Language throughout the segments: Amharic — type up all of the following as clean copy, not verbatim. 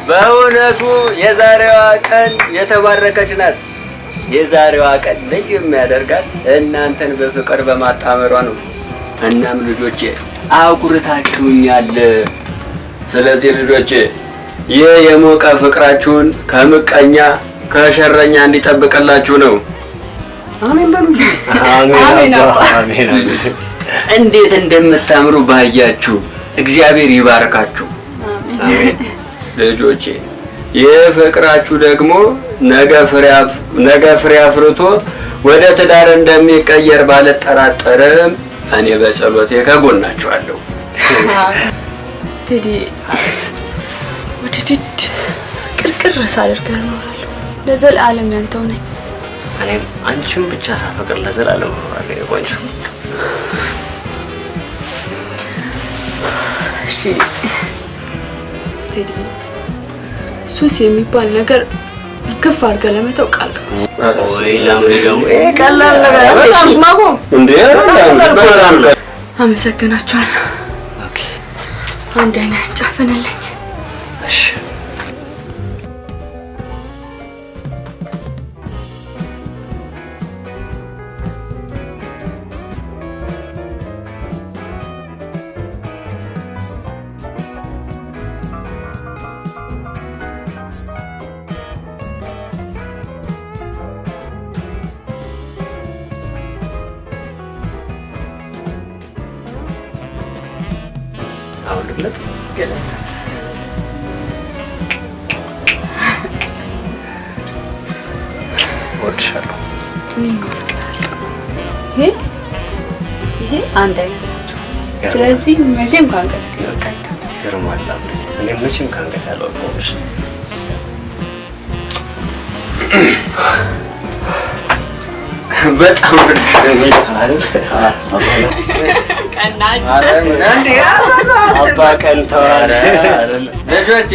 በእውነቱ የዛሬዋ ቀን የተባረከች ናት። የዛሬዋ ቀን ልዩ የሚያደርጋት እናንተን በፍቅር በማጣመሯ ነው። እናም ልጆቼ አኩርታችሁኛል። ስለዚህ ልጆቼ ይህ የሞቀ ፍቅራችሁን ከምቀኛ ከሸረኛ እንዲጠብቅላችሁ ነው። አሜን በሉ። አሜን አሜን። እንዴት እንደምታምሩ ባያችሁ እግዚአብሔር ይባርካችሁ። አሜን። ልጆቼ የፍቅራችሁ ደግሞ ነገ ፍሬ አፍርቶ ወደ ትዳር እንደሚቀየር ባልጠራጠርም እኔ በጸሎቴ ከጎናችኋለሁ። ቴዲ ወደድድ ቅርቅር ሳደርገህ እኖራለሁ። ለዘላለም ያንተው ነኝ። እኔም አንቺም ብቻ ሳፈቅር ለዘላለም እኖራለሁ። የቆንጆ እሺ ቴዲ ሱስ የሚባል ነገር ግፍ አድርገህ ለመተው ቃል ገባ። ወይ ለምን ቀላል ነገር ሱስ ማቆም እንዴ? አመሰግናችኋለሁ። ኦኬ አንድ አይነት ጫፈነልኝ። እሺ አሁን ልግለጥ ገለጥ ወድሻለሁ። እኔም አፈቅርሃለሁ። ይሄ አንድ አይነት ናቸው። ስለዚህ መቼም ካንገት ይወቃኝ ይርማል። እኔ መቼም ካንገት ያልወጣሁም። እሺ በጣም ደስ የሚል አይደል? ቀናች እንዴ አባ ቀንተዋል አይደል? ልጆቼ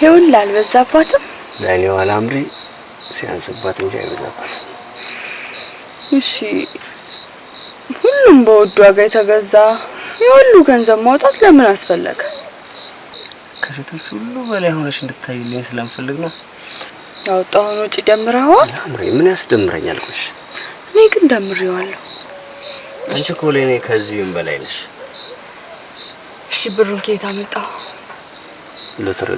ይሁን ላልበዛባትም ለኔው አላምሪ ሲያንስባት እንጂ አይበዛባት። እሺ ሁሉም በውድ ዋጋ የተገዛ የሁሉ ገንዘብ ማውጣት ለምን አስፈለገ? ከሴቶች ሁሉ በላይ ሆነሽ እንድታይልኝ ስለምፈልግ ነው። ያወጣውን ወጪ ደምረዋል። አላምሪ ምን ያስደምረኛል? ቆሽ እኔ ግን ደምሬዋለሁ። አንቺ እኮ ለኔ ከዚህም በላይ ነሽ። እሺ ብሩን ከየት አመጣው? ሎተሪ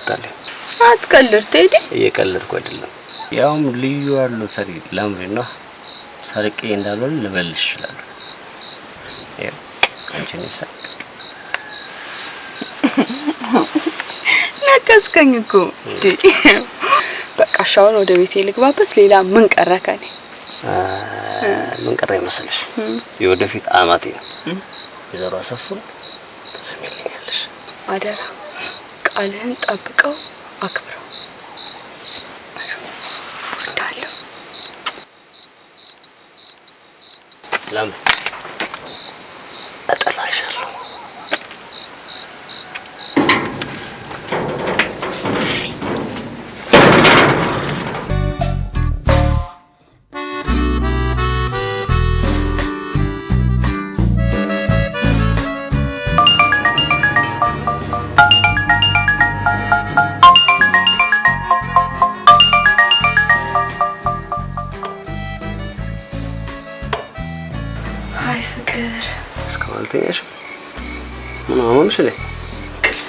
አትቀልድ ቴዲ። እየቀለድኩ አይደለም። ያውም ልዩ ሎተሪ ላምሪና ሰርቄ እንዳልሆን ልበልሽ ይችላል። ያው አንቺ ነሽ ነከስከኝ እኮ በቃ ሻውን ወደ ቤቴ ልግባበት። ሌላ ምን ቀረከኝ? ምን ቀረ መሰለሽ? የወደፊት አማቴ ወይዘሮ አሰፉን ትሰሚልኛለሽ። አደራ ቃልህን ጠብቀው አክብረው። ወዳለሁ ለም አጠላሻለሁ።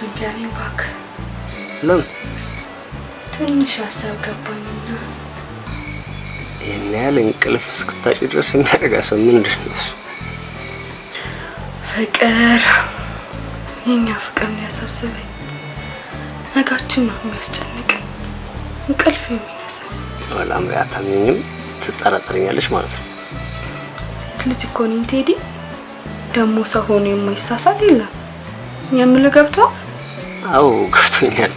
እምቢ አለኝ እባክህ። ለምን? ትንሽ ሀሳብ ገባኝና ይሄን ያህል እንቅልፍ እስክታጭ ድረስ የሚያደርጋ ሰው ምንድን ነው እሱ? ፍቅር፣ የኛ ፍቅር ነው ያሳስበኝ። ነጋችን ነው የሚያስጨንቀኝ፣ እንቅልፍ የሚነሳኝ። በጣም ያታምኝም ትጠራጠረኛለች ማለት ነው። ሴት ልጅ እኮ ነኝ ቴዲ። ደግሞ ሰው ሆኖ የማይሳሳት የለም። የምልህ ገብቶሃል? አዎ ገብቶኛል።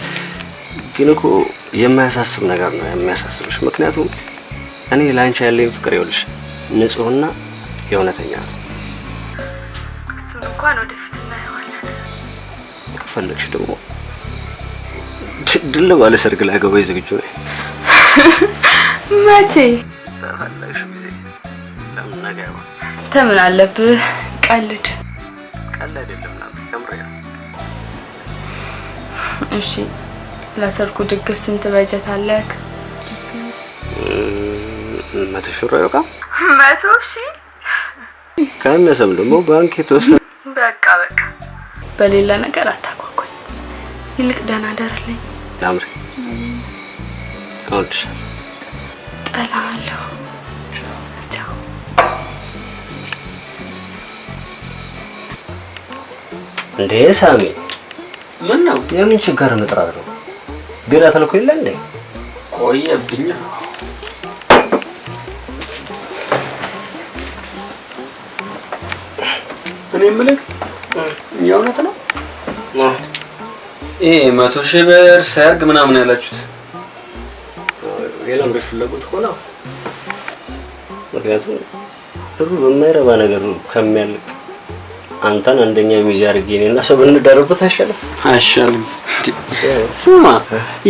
ግን እኮ የማያሳስብ ነገር ነው የሚያሳስብሽ። ምክንያቱም እኔ ላንቺ ያለኝ ፍቅር ይኸውልሽ ንጹህና የእውነተኛ ነው። እሱን እንኳን ወደፊት እናየዋለን። ከፈለግሽ ደግሞ ድል ባለ ሰርግ ላገባሽ ዝግጁ ነኝ። መቼ? በፈለግሽ ጊዜ። ለምን ነገ አይሆንም? ተምን አለብህ? ቀልድ አይደለም ማለት ከምሬ። እሺ ለሰርጉ ድግስ ስንት በጀት አለክ? 100 ሺህ ብር ይበቃ? 100 ሺህ ካነሰም ደግሞ ባንክ የተወሰነ። በቃ በሌላ ነገር አታጓጓኝ። ይልቅ ደህና ደርልኝ። አምሪ እወድሻለሁ። እጠላሃለሁ። ቻው። እንዴ ሳሚ፣ ምን ነው? የምን ችግር መጥራት ነው? ቢራ ተልኮ የለ እንዴ? ቆየብኝ። እኔ የምልህ የእውነት ነው ይሄ 100 ሺህ ብር ሰርግ ምናምን ያላችሁት? የለም ፍላጎት ሆነ። ምክንያቱም ብሩ በማይረባ ነገር ከሚያልቅ አንተን አንደኛ ሚዜ አድርጌ እኔና ሰው ብንዳረበት አይሻልም? ስማ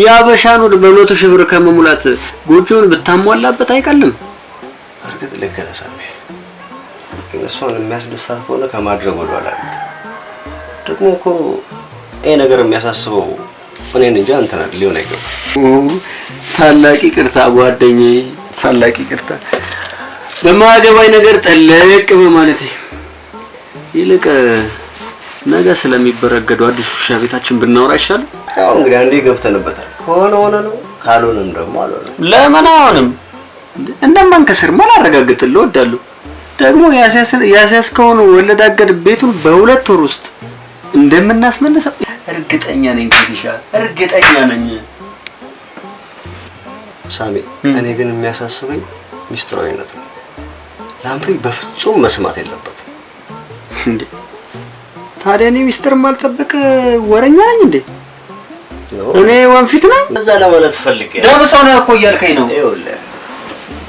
ያበሻኑ በ100 ሺህ ብር ከመሙላት ጎጆውን ብታሟላበት አይቀልም። እርግጥ ልክ ነህ ሳሚ። ግን እሷን የሚያስደስታት ከሆነ ከማድረግ ወደኋላ ደግሞ እኮ ይሄ ነገር የሚያሳስበው እኔን እንጂ አንተን አይደል? ሊሆን አይገባም። ታላቅ ይቅርታ ጓደኛዬ፣ ታላቅ ይቅርታ። በማያገባኝ ነገር ጠለቅ በማለቴ። ይልቅ ነገ ስለሚበረገዱ አዲሱ ሻ ቤታችን ብናወራ ይሻላል። ያው እንግዲህ አንዴ ገብተንበታል። ሆነ ነው፣ ካልሆነም ደግሞ አልሆነም። ለምን አይሆንም? እንደማንከስር ማን አረጋግጥልህ? እወዳለሁ። ደግሞ ያስያዝከውን ወለድ አገድ ቤቱን በ2 ወር ውስጥ እንደምናስመልሰው እርግጠኛ ነኝ። ቴዲሻ እርግጠኛ ነኝ። ሳሚ፣ እኔ ግን የሚያሳስበኝ ሚስጥራዊነቱ ነው። ላምሪ በፍጹም መስማት የለበትም። እንዴ ታዲያ እኔ ሚስጥር ማልጠበቅ ወረኛ ነኝ እንዴ? እኔ ወንፊት ነኝ? እዛ ለማለት ፈልጌ ደምሰው ነው እኮ እያልከኝ ነው። ይኸውልህ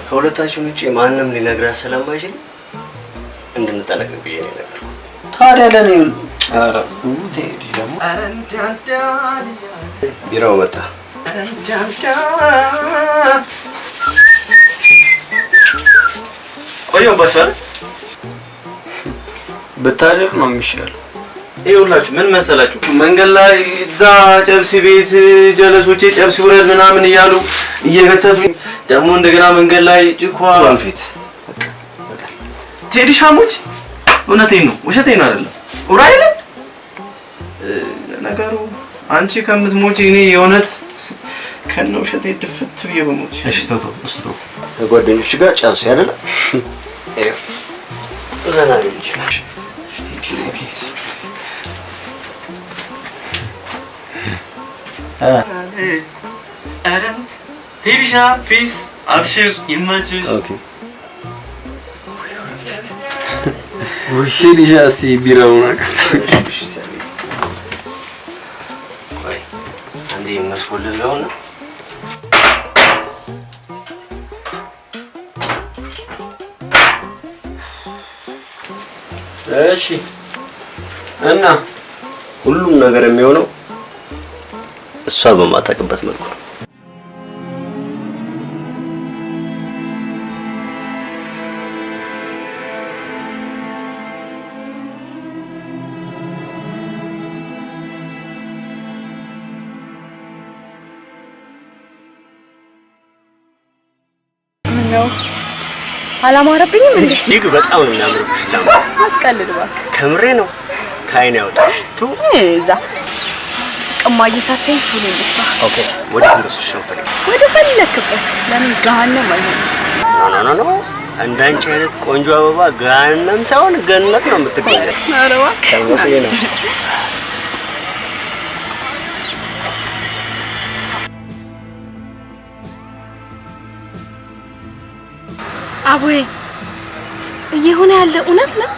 ከሁለታችን ውጪ ማንም ሊነግራት ስለማይችል እንድንጠነቀቅ ብዬ ነው ነገር። ታዲያ ለኔ ኧረ ቴዲ ደግሞ ቢራው መጣ። ቆየው በሰል ብታደር ነው የሚሻለው። ይኸውላችሁ ምን መሰላችሁ፣ መንገድ ላይ እዛ ጨብሲ ቤት ጀለሶቼ ጨብሲ ውረድ ምናምን እያሉ እየገተቱኝ ደግሞ እንደገና መንገድ ላይ ጭኳ ወንፊት ቴዲ ሻሙች። እውነቴን ነው ውሸቴን አይደለም። ኡራይል ነገሩ አንቺ ከምትሞጪ እኔ የእውነት ከነ ውሸቴ ድፍት ብዬ በሞት። እሺ ቶቶ እሱ ቶቶ ከጓደኞች ጋር ጨብሲ አይደለ? ዘና ልጅ ነሽ። አረን ቴዲሻ ፒስ አብሽር ይመችሽ። ኦኬ ወይ ቴዲሻ እስቲ ቢራውን ወይ አንዴ መስኮልዝ ነውና እሺ። እና ሁሉም ነገር የሚሆነው እሷ በማታውቅበት መልኩ ነው። ምነው አላማረብኝም እንዴ? ይግ በጣም ነው የሚያምርብሽ። አትቀልድ እባክህ። ከምሬ ነው። ከአይን ያወጣሽ እዛ እማዬ ሳታይ ቶሎ ልጥፋ። ኦኬ ወደ እንደሱሽ ነው ፈልግ ወደ ፈለክበት ለምን ገሃነም አይሆንም? ኖ እንዳንቺ አይነት ቆንጆ አበባ ገሃነም ሳይሆን ገነት ነው የምትገኘው። ኧረ እባክህ አቦዬ እየሆነ ያለ እውነት ነው?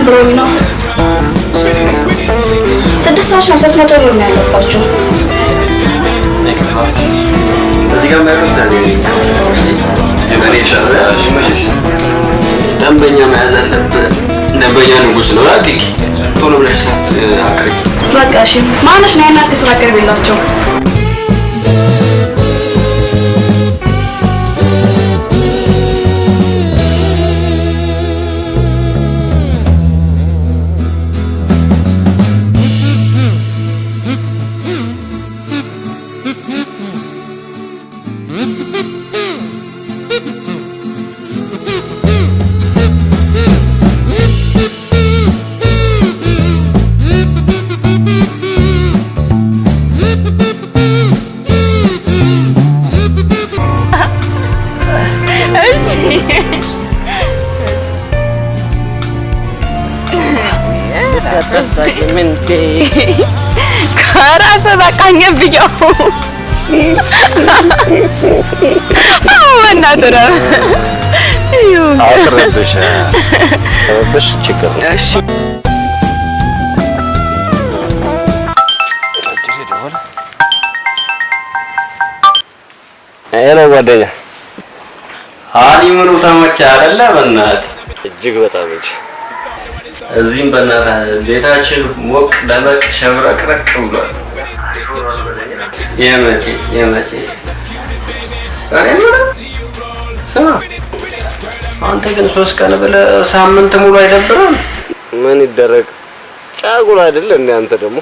ብሮኝ ነው 6 ሰዎች ነው 300 ብር ነው ያለባቸው። እዚህ ጋር ማለት ደንበኛ መያዝ አለብህ። ደንበኛ ንጉስ ነው። አቂቂ ቶሎ ብለሽ አቅርቢ። በቃ እሺ ማነሽ ነው ያናስ ተሰባከርብላቸው። Cara sebakanya beliau. Mana tu dah? Akhirnya bisa. Terus cikgu. Ayo wadanya. Hari menutama cara lah benar. እጅግ በጣም እንጂ እዚህም በእናትህ ቤታችን ሞቅ ደመቅ ሸብረቅረቅ ብሏል። የመቼ እኔ ስማ አንተ ግን 3 ቀን ብለህ ሳምንት ሙሉ አይደብርም? ምን ይደረግ ጫጉላ አይደል እንዴ? አንተ ደግሞ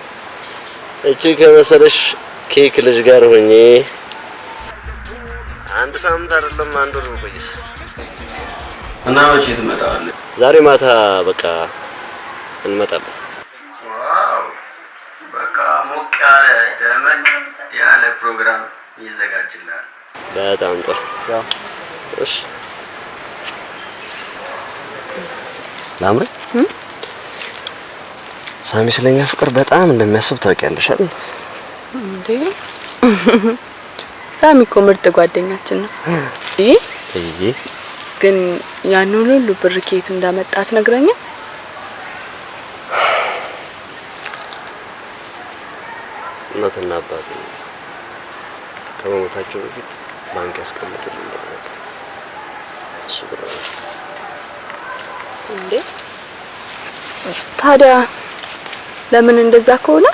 እቺ ከመሰለሽ ኬክ ልጅ ጋር ሆኜ አንድ ሳምንት አይደለም አንድ ወር ቆይስ። እና መቼ ትመጣለህ? ዛሬ ማታ በቃ እንመጣለን። ዋው በቃ ሞቅ ያለ ደመቅ ያለ ፕሮግራም ይዘጋጅልሃል። በጣም ጥሩ። ያው እሺ ላምሪ ሳሚ ስለኛ ፍቅር በጣም እንደሚያስብ ታውቂያለሽ አይደል? እንዴ ሳሚ እኮ ምርጥ ጓደኛችን ነው። ግን ያን ሁሉ ብር ከየት እንዳመጣት ነግረኛ። እናትና አባቴ ከመሞታቸው በፊት ባንክ ያስቀምጡልኝ ነበር። እሱ ብር ነው እንዴ? ታዲያ ለምን እንደዛ ከሆነ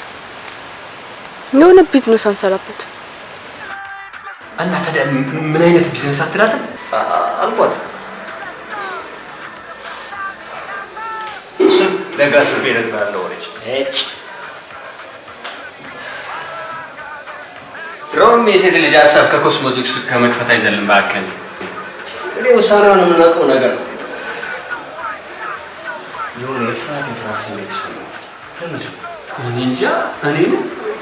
የሆነ ቢዝነስ አንሰራበት? እና ታዲያ ምን አይነት ቢዝነስ አትላትም አልኳት። እሱ ለጋስ ቤት ባለው ወሬ ድሮም የሴት ልጅ ሀሳብ ከኮስሞቲክስ ከመክፈት አይዘልም። ባከን እኔ ውሳኔውን የምናውቀው ነገር ነው። የሆነ የፍርሃት ስሜት ይሰማል። ለምንድን ነው? እኔ እንጃ። እኔ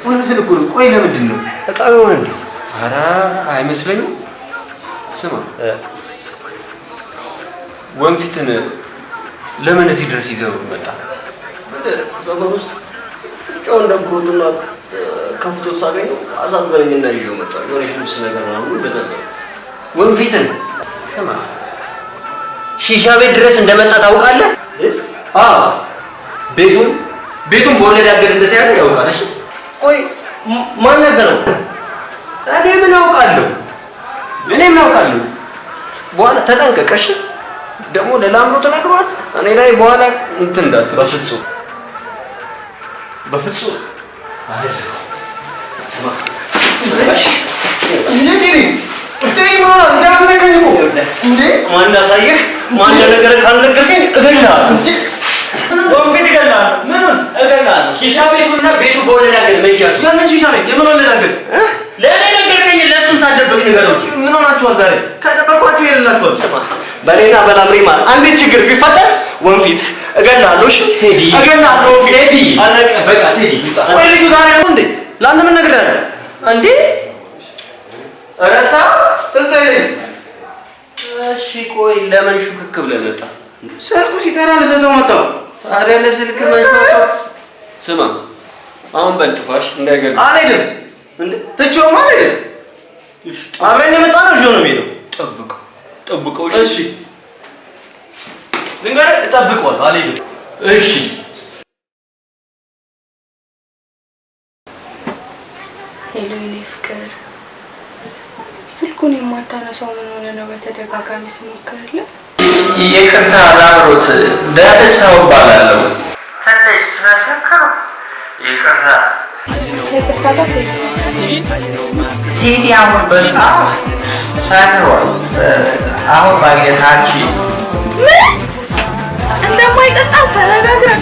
እውነትን እኮ ነው። ቆይ ለምንድን ነው? በጣም ነው እንዴ? ኧረ አይመስለኝም። ስማ ወንፊትን ለምን እዚህ ድረስ ይዘው መጣ? ሰፈር ውስጥ ጮን ደብሮትና ከፍቶ ሳገኝ አሳዘነኝና ይዤው መጣሁ። የሆነ ሽምስ ነገር ምናምን በዛዛ ወንፊትን ስማ ሺሻ ቤት ድረስ እንደመጣ ታውቃለህ? አዎ ቤቱን በወለድ አገር እንደተያዘ ያውቃል። እሺ ቆይ ማን ነገረው? እኔ ምን አውቃለሁ? በኋላ ተጠንቀቀሽ። ደግሞ ለላምሮት ነግሯት እኔ ላይ በኋላ እንትን እንዳትል። በፍጹም ስማ ስለሽ ማን እንዳሳየህ ማን እንደነገረህ ካልነገርከኝ እገልሃለሁ። ወንፊት እገልሃለሁ። ምኑን እገልሃለሁ? ሺሻ ቤቱና ቤቱ በወለድ አገር መያዙ። ያንን ሺሻ ቤት የምን ወለድ አገር? ለእኔ ነገርከኝ። ለእሱም ሳትደብቅ ንገረው። ምን ሆናችኋል ዛሬ? ከጠበቅኳችሁ የሌላችኋል። ስማ በሌና በላምሪ ማለት አንዲት ችግር ቢፈጠር ወንፊት እገልሃለሁ። እሺ እገልሃለሁ። ቴዲ አለቀ በቃ። ቴዲ ይውጣ። ቆይ ልጁ ዛሬ ነው እንዴ? ለአንተ ምን ነግሬሃለሁ እንዴ? ረሳ ትዝ አይለኝ። እሺ ቆይ ለምን ሹክክ ብለህ መጣ? ስልኩ ሲጠራ ልሰጠው መጣሁ። ታዲያ ለስልክ መንሳት። ስማ አሁን በልጥፋሽ እንዳይገል አልሄድም። እንዴ ትቼውም አልሄድም። አብረን የመጣ ነው እዚሁ ነው የሚሄደው። ጠብቀው። እሺ ልንገርህ፣ እጠብቀዋለሁ። አልሄድም። እሺ ሄሎ የኔ ፍቅር፣ ስልኩን የማታነሳው ምን ሆነ ነው? በተደጋጋሚ ስሞክርልህ። ይቅርታ ላምሮት፣ ደርሰው እባላለሁ። ትንሽ መስከረ ይቅርታ ጋር ቴዲ አሁን በጣም ሰክሯል። አሁን ማግኘታችን ምን እንደማይጠጣ ተነጋግረን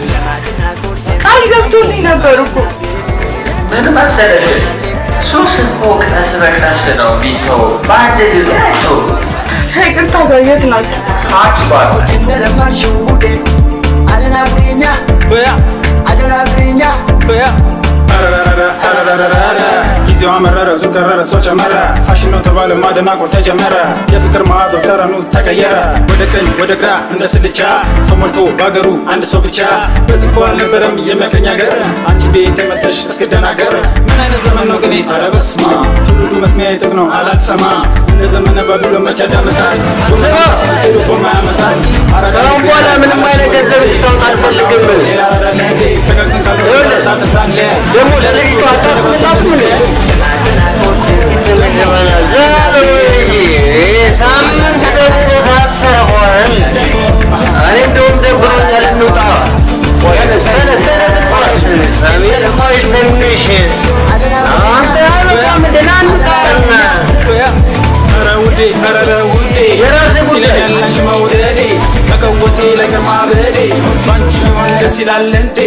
ቃል ገብቶልኝ ነበር እኮ። ምን መሰለሽ ሱስ እኮ ቀስ በቀስ ነው የሚተው፣ በአንድ ጊዜ አይተው። ይቅርታ ጋር የት ናችሁ? ጊዜዋ መረረ ዙከረረ ሰው ጨመረ ፋሽን ነው ተባለ ማደናቆር ተጀመረ የፍቅር መዓዛው ጠረኑ ተቀየረ ወደ ቀኝ ወደ ግራ እንደ ስልቻ ሰው ሞልቶ ባገሩ አንድ ሰው ብቻ በዚህ እኮ አልነበረም የሚያቀኝ አገር አንቺ ቤት መተሽ እስክደናገር ምን አይነት ዘመን ነው ግን ኧረ በስመ አብ ትውልዱ መስሚያ የጥጥ ነው አላልሰማ እንደ ዘመነ ባቢሎ መቼ ያዳምጣል ሄዶ ጎማ ያመጣል አሁን በኋላ ምንም አይነት ገንዘብ እንድታወጣ አልፈልግም። ደግሞ ለልጅቷ አታስመጣም እንዴ? ሳምንት ደግሞ ታሰሯል። እኔ እንደውም ደብሮኛል እንውጣ። ሳሚ ቆይ ትንሽ አንተ በጣም ደናንቃና ኧረ ውዴ የራሴ ጉዳይ ያላሽ መውደዴ ረከወቴ ለግርማ በዴ ባንቺ ደስ ይላል እንዴ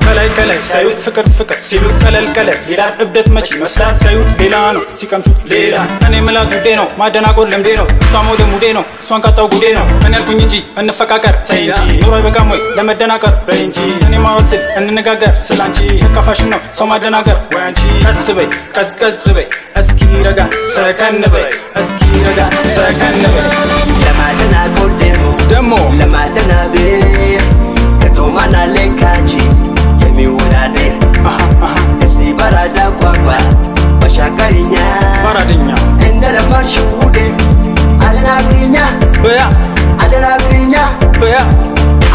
ከላይ ከላይ ሳዩት ፍቅር ፍቅር ሲሉት ቀለል ቀለል ይላል እብደት መች መስላት ሳዩት ሌላ ነው ሲቀምሱት ሌላ እኔ ምላክ ጉዴ ነው ማደናቆር ልምዴ ነው እሷም ወደ ሙዴ ነው እሷን ካጣው ጉዴ ነው እኔ ያልኩኝ እንጂ እንፈቃቀር ተይ እንጂ ኑሮ አይበቃም ወይ ለመደናቀር በይ እንጂ እኔ ማወስል እንነጋገር ስላንቺ ከፋሽን ነው ሰው ማደናገር ወይ አንቺ ቀስ በይ ቀዝቀዝ በይ እስኪ ረጋ ሰከን በይ እስኪ ረጋ ሰከን በይ ለማደናቆር ደሞ ለማደናበር ከቶማና ለካቺ የሚወዳደር እስቲ በራዳ ቋንቋ በሻካሪኛ ባራድኛ እንደለመድሽ ውዴ አደናግሪኛ በያ አደናግሪኛ በያ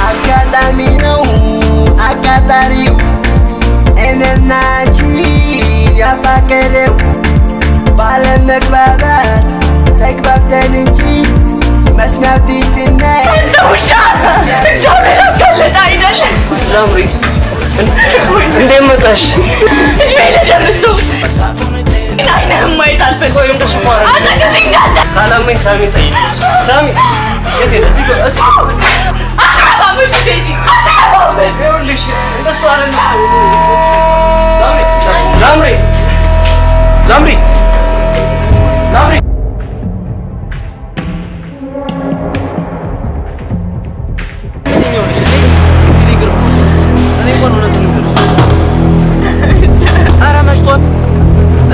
አጋጣሚ ነው አጋጣሪው እኔና አንቺ ያፋቀረው ባለመግባባት ተግባብተን እንጂ መስሚያው ዲፍነ ውሻ እግዚአብሔር አጋለጠ አይደል ላምሪ እንዴት መጣሽ? እድሜ ለደምሱ አይነህም ማየት አልፈልግም አጠገብኝ እንዳለ ካላመኝ ሳሚ ጠይቅ ሳሚ የት ሄደ? እዚህ ጋር አትረባምሽ ዴዚ አትረባም ይኸውልሽ እንደሱ አይደለም ላምሪ ላምሪ ላምሪ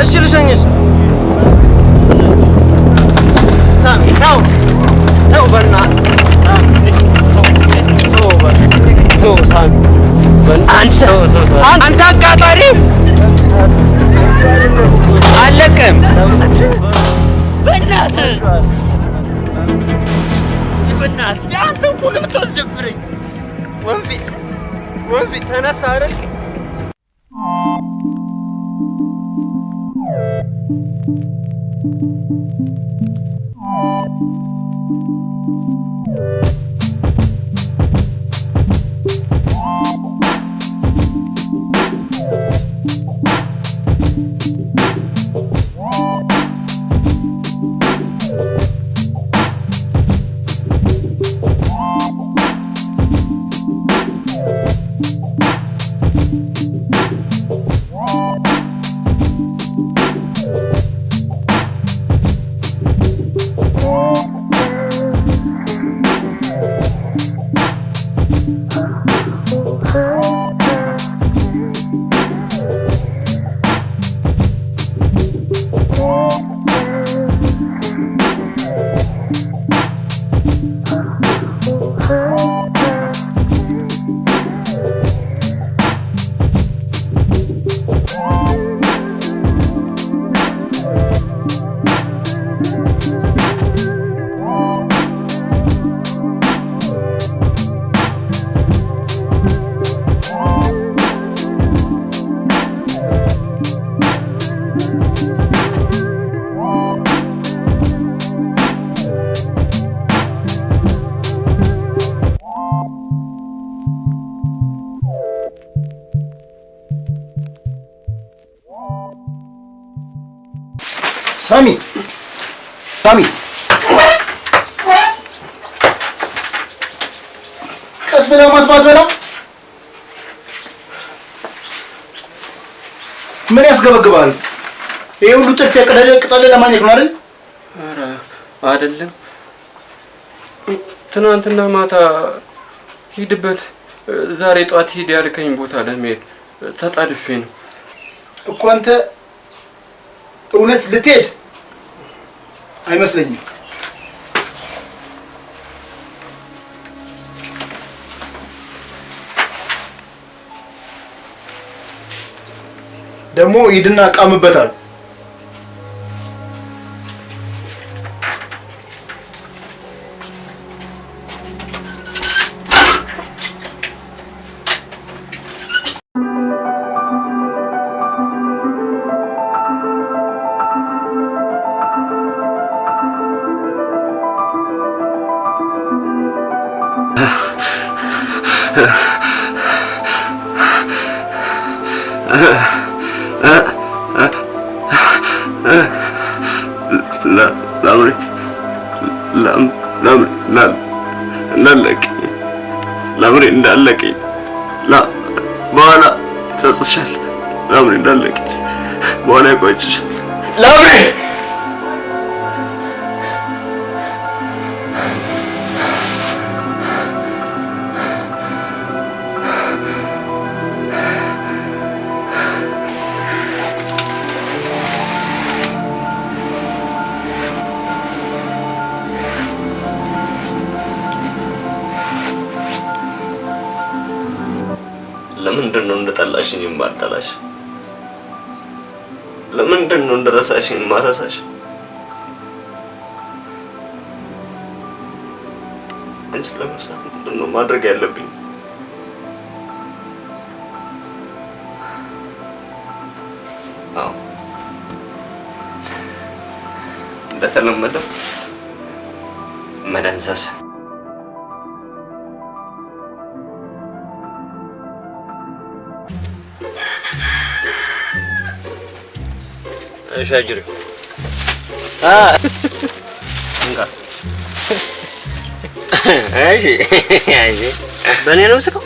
እሺ ልሸኝሽ ሳሚ ተው በእናትህ ተው ሳሚ አንተ አቃጣሪ አለቀም በእናትህ ያንተ እኮ ነው የምታስደፍረኝ ወንፊት ተነሳ አይደል ሳሚ ቀስ ብለህ ማትበላ ምን ያስገበግባል? ይሄ ሁሉ ጥርፊያ ቅጠል ለማግኘት ነው አይደል? ኧረ አይደለም። ትናንትና ማታ ሂድበት ዛሬ ጧት ሂድ ያልከኝ ቦታ ለመሄድ ተጣድፌ ነው እኮ። አንተ እውነት ልትሄድ አይመስለኝም። ደግሞ ሂድና ቃምበታል። لا ለምን እንዳለቀኝ በኋላ ጸጽሻል። ለምን እንዳለቀኝ በኋላ ይቆጭሻል። ለምን ለምንድን ነው እንደጠላሽኝ የማልጠላሽ? ለምንድን ነው እንደረሳሽኝ የማረሳሽ? አንቺን ለመርሳት ምንድን ነው ማድረግ ያለብኝ? አዎ እንደተለመደው መደንዘዝ። እሺ አጅሬ እንጋ እሺ በእኔ ነው ምስከው?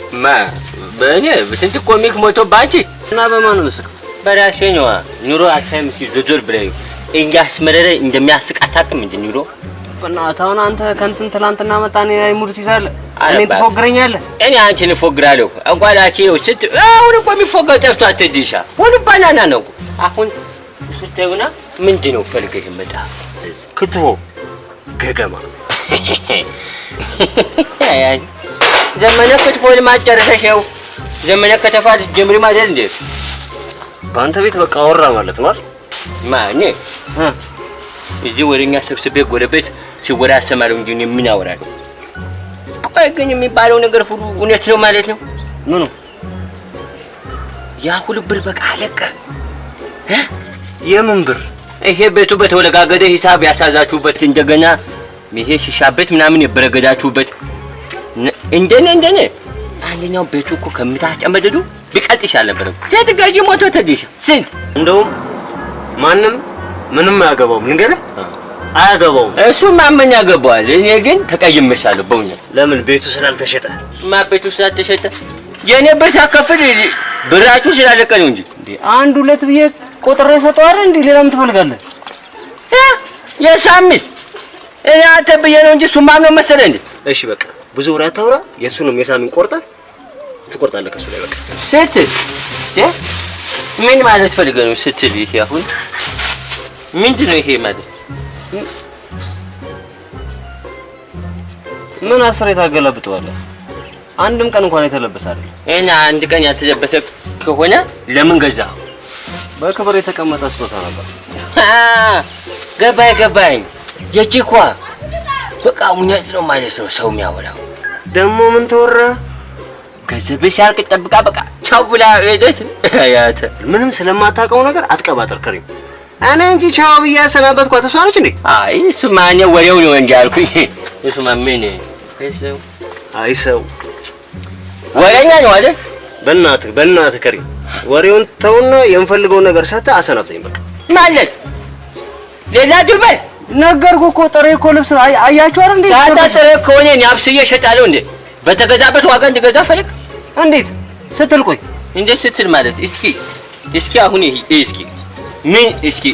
በእኔ በስንት ኮሚክ ሞቶ ባንቺ እና በማን ነው ምስከው? በራሴ ነው። ኑሮ አታይም ዝርዝር ብለኝ እንጋስመረረ እንደሚያስቅ አታውቅም እንዴ ኑሮ? በእናትህ አንተ ከእንትን ትላንትና መጣኔ ላይ ሙድ ትይዛለህ፣ እኔን ትፎግረኛለህ። እኔ አንቺን እፎግራለሁ እንኳን አቺው ስት አሁን እኮ የሚፎገር ጠፍቶ አትዲሻ ሁሉ ባናና ነው አሁን ስትዩና ምንድነው ፈልገህ መጣ? ክትፎ ገገማ አይ ዘመነ ክትፎ ለማጨረሻው ዘመነ ከተፋት ጀምሪ ማለት እንዴ? በአንተ ቤት በቃ አወራ ማለት ነው አይደል? ማኔ እዚህ ወደኛ ሰብስቤ ጎረቤት ሲወራ አሰማለው እንጂ ምን አወራለሁ? ቆይ ግን የሚባለው ነገር ሁሉ እውነት ነው ማለት ነው? ምኑ ያ ሁሉ ብር በቃ አለቀ? የምን ብር? ይሄ ቤቱ በተወለጋገደ ሂሳብ ያሳዛችሁበት እንደገና ይሄ ሺሻበት ምናምን የበረገዳችሁበት እንደኔ አንደኛው ቤቱ እኮ ከምታጨመደዱ ቢቀጥ ይሻል ነበር። ሴት ገዢ ሞቶ ተዲሽ ስንት እንደውም ማንም ምንም አያገባውም። ልንገርህ አያገባውም። እሱ ማመኛ ያገባዋል። እኔ ግን ተቀይሜሻለሁ በእውነት። ለምን? ቤቱ ስላልተሸጠ። ቤቱ ስላልተሸጠ የኔ ብር ሳከፍል ብራችሁ ስላለቀ ነው እንጂ አንድ ሁለት ብዬ ቆጥሬ ሰጠው አይደል እንዴ? ሌላም ትፈልጋለህ? የሳሚስ እኔ አንተ ብዬ ነው እንጂ ሱማም ነው መሰለህ እንዴ? እሺ በቃ ብዙ ወሬ አታውራ። የሱንም የሳሚን ትቆርጣለህ ከሱ ላይ በቃ ስትል ምን ማለት ፈልገህ ነው ስትል? ይሄ አሁን ምንድነው ይሄ ማለት? ምን አስሬ ታገላብጠዋለህ? አንድም ቀን እንኳን የተለበሰ አይደል? እና አንድ ቀን ያልተለበሰ ከሆነ ለምን ገዛኸው? በክብር የተቀመጠ ስጦታ ነበር። ገባኝ። የቺኳ በቃ እውነት ነው ማለት ነው ሰው የሚያወራው። ደግሞ ምን ተወራ? ገንዘብ ሲያልቅ ጠብቃ በቃ ቻው ብላ ሄደች። አያተ ምንም ስለማታውቀው ነገር አትቀባጥር ከሪም። እኔ እንጂ ቻው ብያ ሰናበትኳት እሷ ነች እንዴ? አይ እሱማ እኔ ወሬው ነው እንጂ አልኩኝ። እሱማ ምን ሰው ወሬኛ ነው አይደል? በእናትህ ከሪም ወሬውን ተውና የምፈልገውን ነገር ሰጥተህ አሰናብተኝ በቃ። ማለት ሌላ ዱባይ ነገርኩህ እኮ ጥሬ እኮ ልብስ አያችሁ አይደል እንዴ? ታታ ጥሬ ከሆነ እኔ አብስዬ እሸጣለሁ እንዴ? በተገዛበት ዋጋ እንድገዛ ፈልግ። እንዴት ስትል ቆይ እንዴት ስትል ማለት እስኪ አሁን እስኪ ምን እስኪ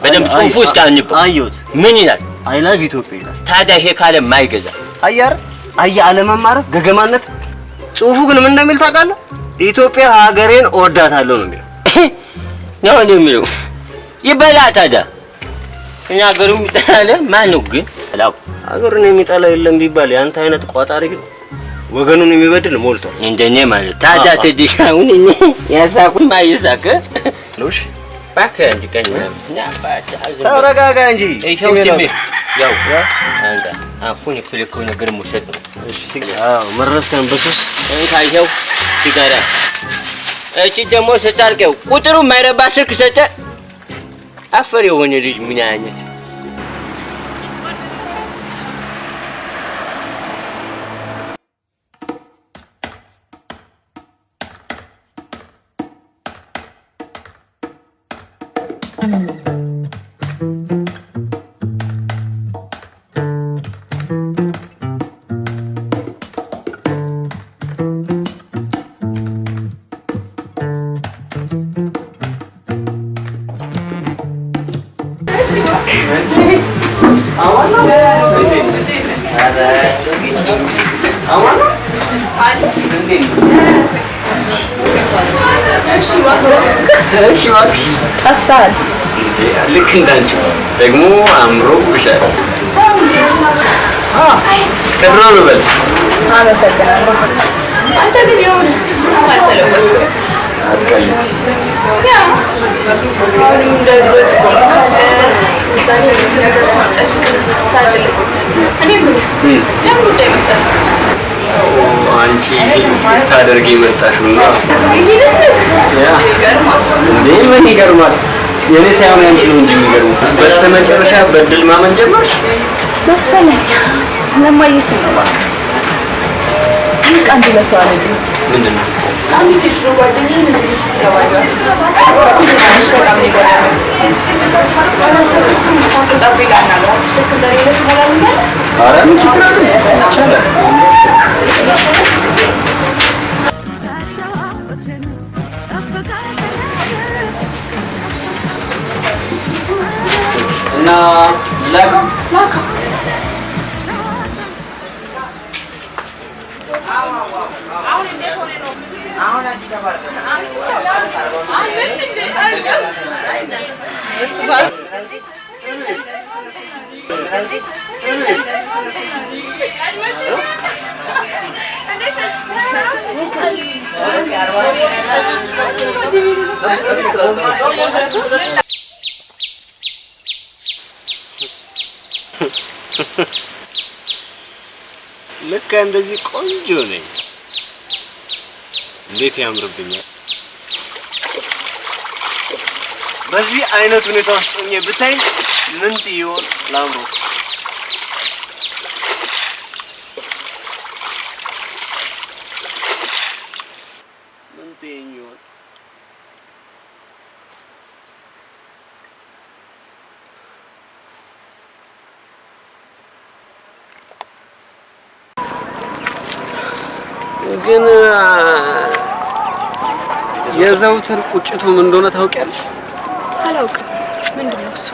በደንብ ጽሁፉ እስኪ አንብብ። አየሁት። ምን ይላል? አይ ላቭ ኢትዮጵያ ይላል። ታዲያ ይሄ ካለ ማይገዛ አያ አለመማር ገገማነት። ጽሁፉ ግን ምን እንደሚል ታውቃለህ? ኢትዮጵያ ሀገሬን እወዳታለሁ ነው የሚለው። ነው የሚለው ይበላ። ታዲያ እኛ ሀገሩ የሚጠላ ማን ነው ግን? አላው ሀገሩን የሚጠላ የለም ቢባል ያንተ አይነት ቋጣሪ ግን ወገኑን የሚበድል ሞልቷል። እንደኔ ማለት ታዲያ ተዲሻውን እኔ ያሳቁን ማይሳከ ነውሽ ባከ እንጂ ከኛ ተረጋጋ እንጂ ይሄው ሲሚ ያው አንተ አሁን የፈለከው ነገር ሙሰጥ ነው። እሺ አዎ መረስከን በሱስ እንካየው ሲጋራ እቺ ደግሞ ስታርቀው ቁጥሩ ማይረባ ስልክ ሰጠ። አፈር የሆነ ልጅ ምን አይነት እሺ እባክሽ ጠፍተሃል። ልክ እንዳንቺ ደግሞ አምሮብሻል። ከድሮ ነው በል። አመሰግናለሁ። አንተ ግን የሆነ አልተለወጥክም። አትቀልድ። አሁንም እንደ ድሮ ትቆምካለህ። ምሳሌ ነገር ያስጨንቅ ታድለ እኔ ምን ለምን ጉዳይ መጣ? አንቺ ታደርጊ መጣሽው ነው። ይገርማል። ምን ይገርማል? የኔ ሳይሆን ያንቺ ነው እንጂ የሚገርመው። በስተመጨረሻ በድል ማመን ጀመርሽ መሰለኝ። ለማየት ነው ይህ ቀን ድለቷ አለኝ። ምንድን ነው? አንዲት የድሮ ጓደኛዬ እዚህ ቤት ስትገባ አየኋት። በጣም ነው የገረመኝ። ካላሰብኩም እሷን ተጠብቃ እናግራት ልክ እንደሌለ ትበላለኛለህ። ኧረ ምን ችግር አለ? ይቻላል። እና ላካ ልክ እንደዚህ ቆንጆ ነኝ። እንዴት ያምርብኛል! በዚህ አይነት ሁኔታ ውስጥ ሆኜ ብታይ ምን ትይሆን ላምሮ? ምን ትይሆን? ግን የዘውትር ቁጭቱ ምን እንደሆነ ታውቂያለሽ? አላውቅም። ምንድን ነው እሱ?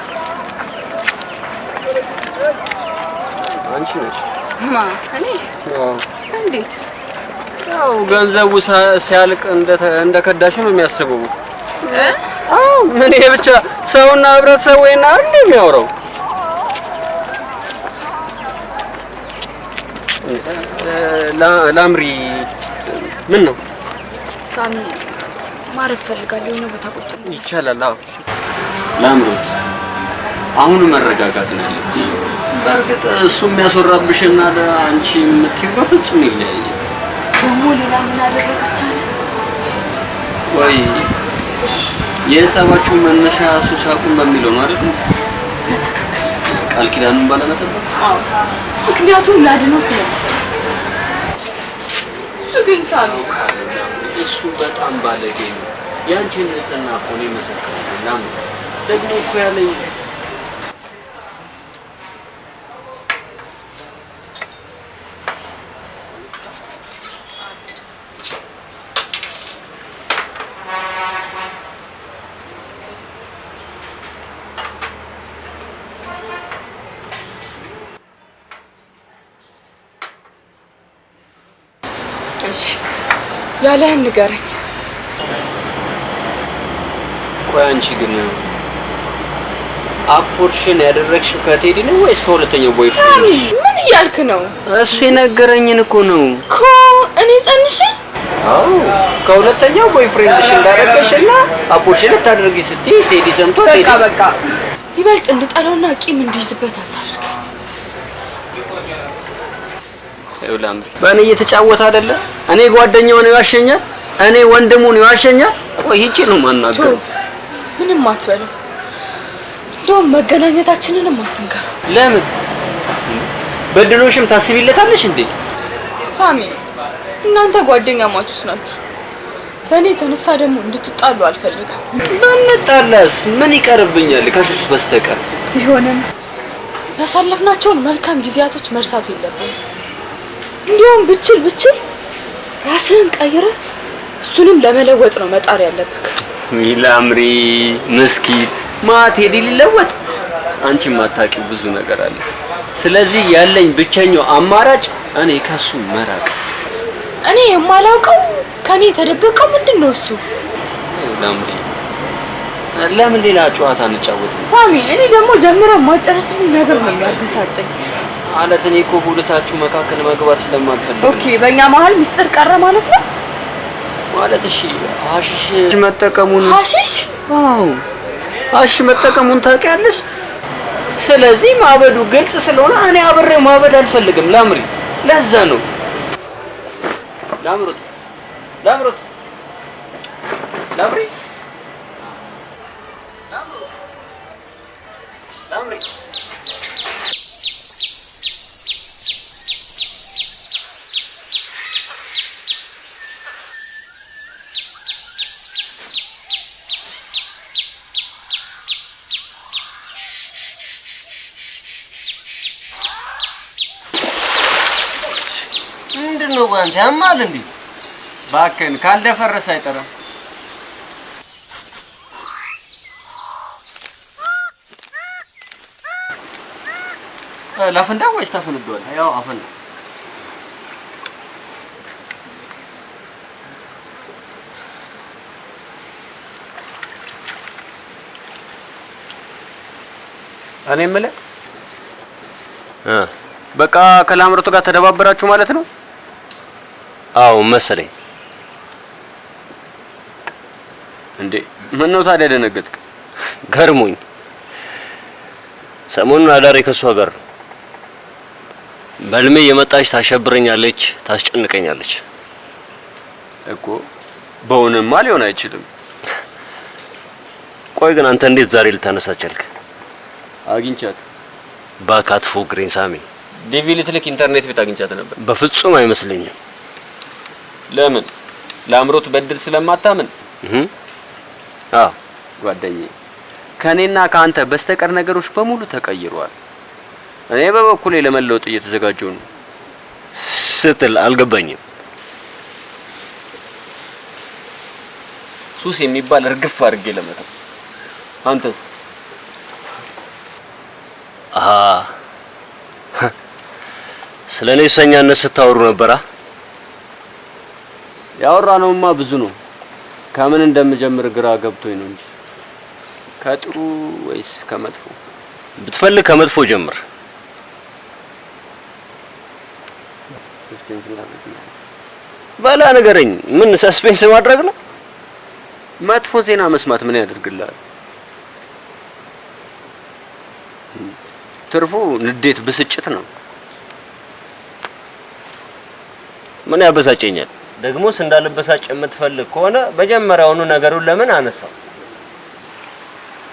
አንቺ ነሽ። ማ እኔ? አዎ። እንዴት? ያው ገንዘቡ ሲያልቅ እንደከዳሽ ነው የሚያስበው። አዎ ምን ይሄ ብቻ ሰውና ህብረተሰብ ወይና አይደል የሚያወራው? ላምሪ ምን ነው? ሳሚ ማረፍ ፈልጋለሁ። የሆነ ቦታ ቁጭ ብሎ ይቻላል። አዎ ላምሮት አሁን መረጋጋት ነው ያለብሽ። በእርግጥ እሱ የሚያስወራብሽና አንቺ የምትይው በፍጹም ይለያያል። ደግሞ ሌላ ምን አደረገች አለ? ወይ የጸባችሁ መነሻ ሱሳቁን በሚለው ነው አይደል? ቃል ኪዳኑን ባለመጠበቅ። አዎ ምክንያቱም ላድነው ስለፈለኩ። እሱ ግን ሳሚ እሱ በጣም ባለጌ ነው። ያንቺን ንጽህና እኮ ነው የመሰከረው። ደግሞ እኮ ያለኝ ያለህን ንገረኝ። ቆይ አንቺ ግን አፖርሽን ያደረግሽው ከቴዲ ነው ወይስ ከሁለተኛው ቦይፍሬንድ? ሳሚ ምን እያልክ ነው? እሱ የነገረኝን እኮ ነው እኮ እኔ ጸንሽ። አዎ ከሁለተኛው ቦይፍሬንድሽ እንዳደረገሽና አፖርሽን ልታደርጊ ስትይ ቴዲ ሰምቶ ቴዲ በቃ ይበልጥ እንድጠላውና ቂም እንዲይዝበት አታድርግ። ይውላምሪ በእኔ እየተጫወተ አይደለ? እኔ ጓደኛው ነው ያሸኛል፣ እኔ ወንድሙ ነው ያሸኛል። ቆይ ይቺ ነው ማናገር። ምንም አትበለው። እንደውም መገናኘታችንንም አትንገር። ለምን በድሎሽም ታስቢለታለሽ እንዴ? ሳሚ እናንተ ጓደኛ ማቾች ናችሁ። በእኔ የተነሳ ደግሞ እንድትጣሉ አልፈልግም። ባንጣላስ ምን ይቀርብኛል ከሱስ በስተቀር? ቢሆንም ያሳለፍናቸውን መልካም ጊዜያቶች መርሳት የለብንም። እንዲሁም ብችል ራስህን ቀይረህ እሱንም ለመለወጥ ነው መጣር ያለብህ። ሚላምሪ ምስኪን ቴዲ ሊለወጥ አንቺ ማታውቂው ብዙ ነገር አለ። ስለዚህ ያለኝ ብቸኛው አማራጭ እኔ ከሱ መራቅ። እኔ የማላውቀው ከኔ የተደበቀው ምንድነው? እሱ ሚላምሪ ለምን ሌላ ጨዋታ እንጫወት? ሳሚ እኔ ደግሞ ጀምረን ማጨረስልኝ ነገር ነው የሚያበሳጨኝ። ማለት እኔ እኮ በሁለታችሁ መካከል መግባት ስለማልፈልግ። ኦኬ በእኛ መሀል ሚስጥር ቀረ ማለት ነው? ማለት እሺ ሀሺሽ መጠቀሙን ሀሺሽ? አዎ ሀሺሽ መጠቀሙን ታውቂያለሽ? ስለዚህ ማበዱ ግልጽ ስለሆነ እኔ አብሬው ማበድ አልፈልግም ላምሪ። ለዛ ነው ላምሮት ላምሪ ምንድነው ባንተ ያማል እንዴ? ባከን ካልደፈረሰ አይጠራም። ላፈንዳ ወይስ ታፈንዷል? ያው አፈንዳ። እኔ የምልህ በቃ ከላምሮቱ ጋር ተደባበራችሁ ማለት ነው? አዎ መሰለኝ። እንዴ ምን ነው ታዲያ ደነገጥክ? ገርሞኝ ሰሞኑን አዳሬ ከሷ ጋር በልሜ የመጣች ታሸብረኛለች፣ ታስጨንቀኛለች እኮ። በእውንማ ሊሆን አይችልም። ቆይ ግን አንተ እንዴት ዛሬ ልታነሳ ቻልክ? አግኝቻት ባካትፎ ግሬን ሳሚ ዲቪ ልትልክ ኢንተርኔት ቤት አግኝቻት ነበር። በፍጹም አይመስለኝም። ለምን? ላምሮት በድል ስለማታምን? አዎ ጓደኛዬ ከኔና ካንተ በስተቀር ነገሮች በሙሉ ተቀይረዋል። እኔ በበኩሌ ለመለወጥ እየተዘጋጀው ነው ስትል አልገባኝም። ሱስ የሚባል እርግፍ አድርጌ ለመተው። አንተስ? ስለኔ ሱሰኛነት ስታወሩ ነበራ? ያወራነውማ ብዙ ነው። ከምን እንደምጀምር ግራ ገብቶኝ ነው እንጂ ከጥሩ ወይስ ከመጥፎ? ብትፈልግ ከመጥፎ ጀምር። ባላ ነገረኝ። ምን ሰስፔንስ ማድረግ ነው? መጥፎ ዜና መስማት ምን ያደርግልሃል? ትርፉ ንዴት፣ ብስጭት ነው። ምን ያበሳጨኛል? ደግሞስ እንዳልበሳጭ የምትፈልግ ከሆነ መጀመሪያውኑ ነገሩን ለምን አነሳው?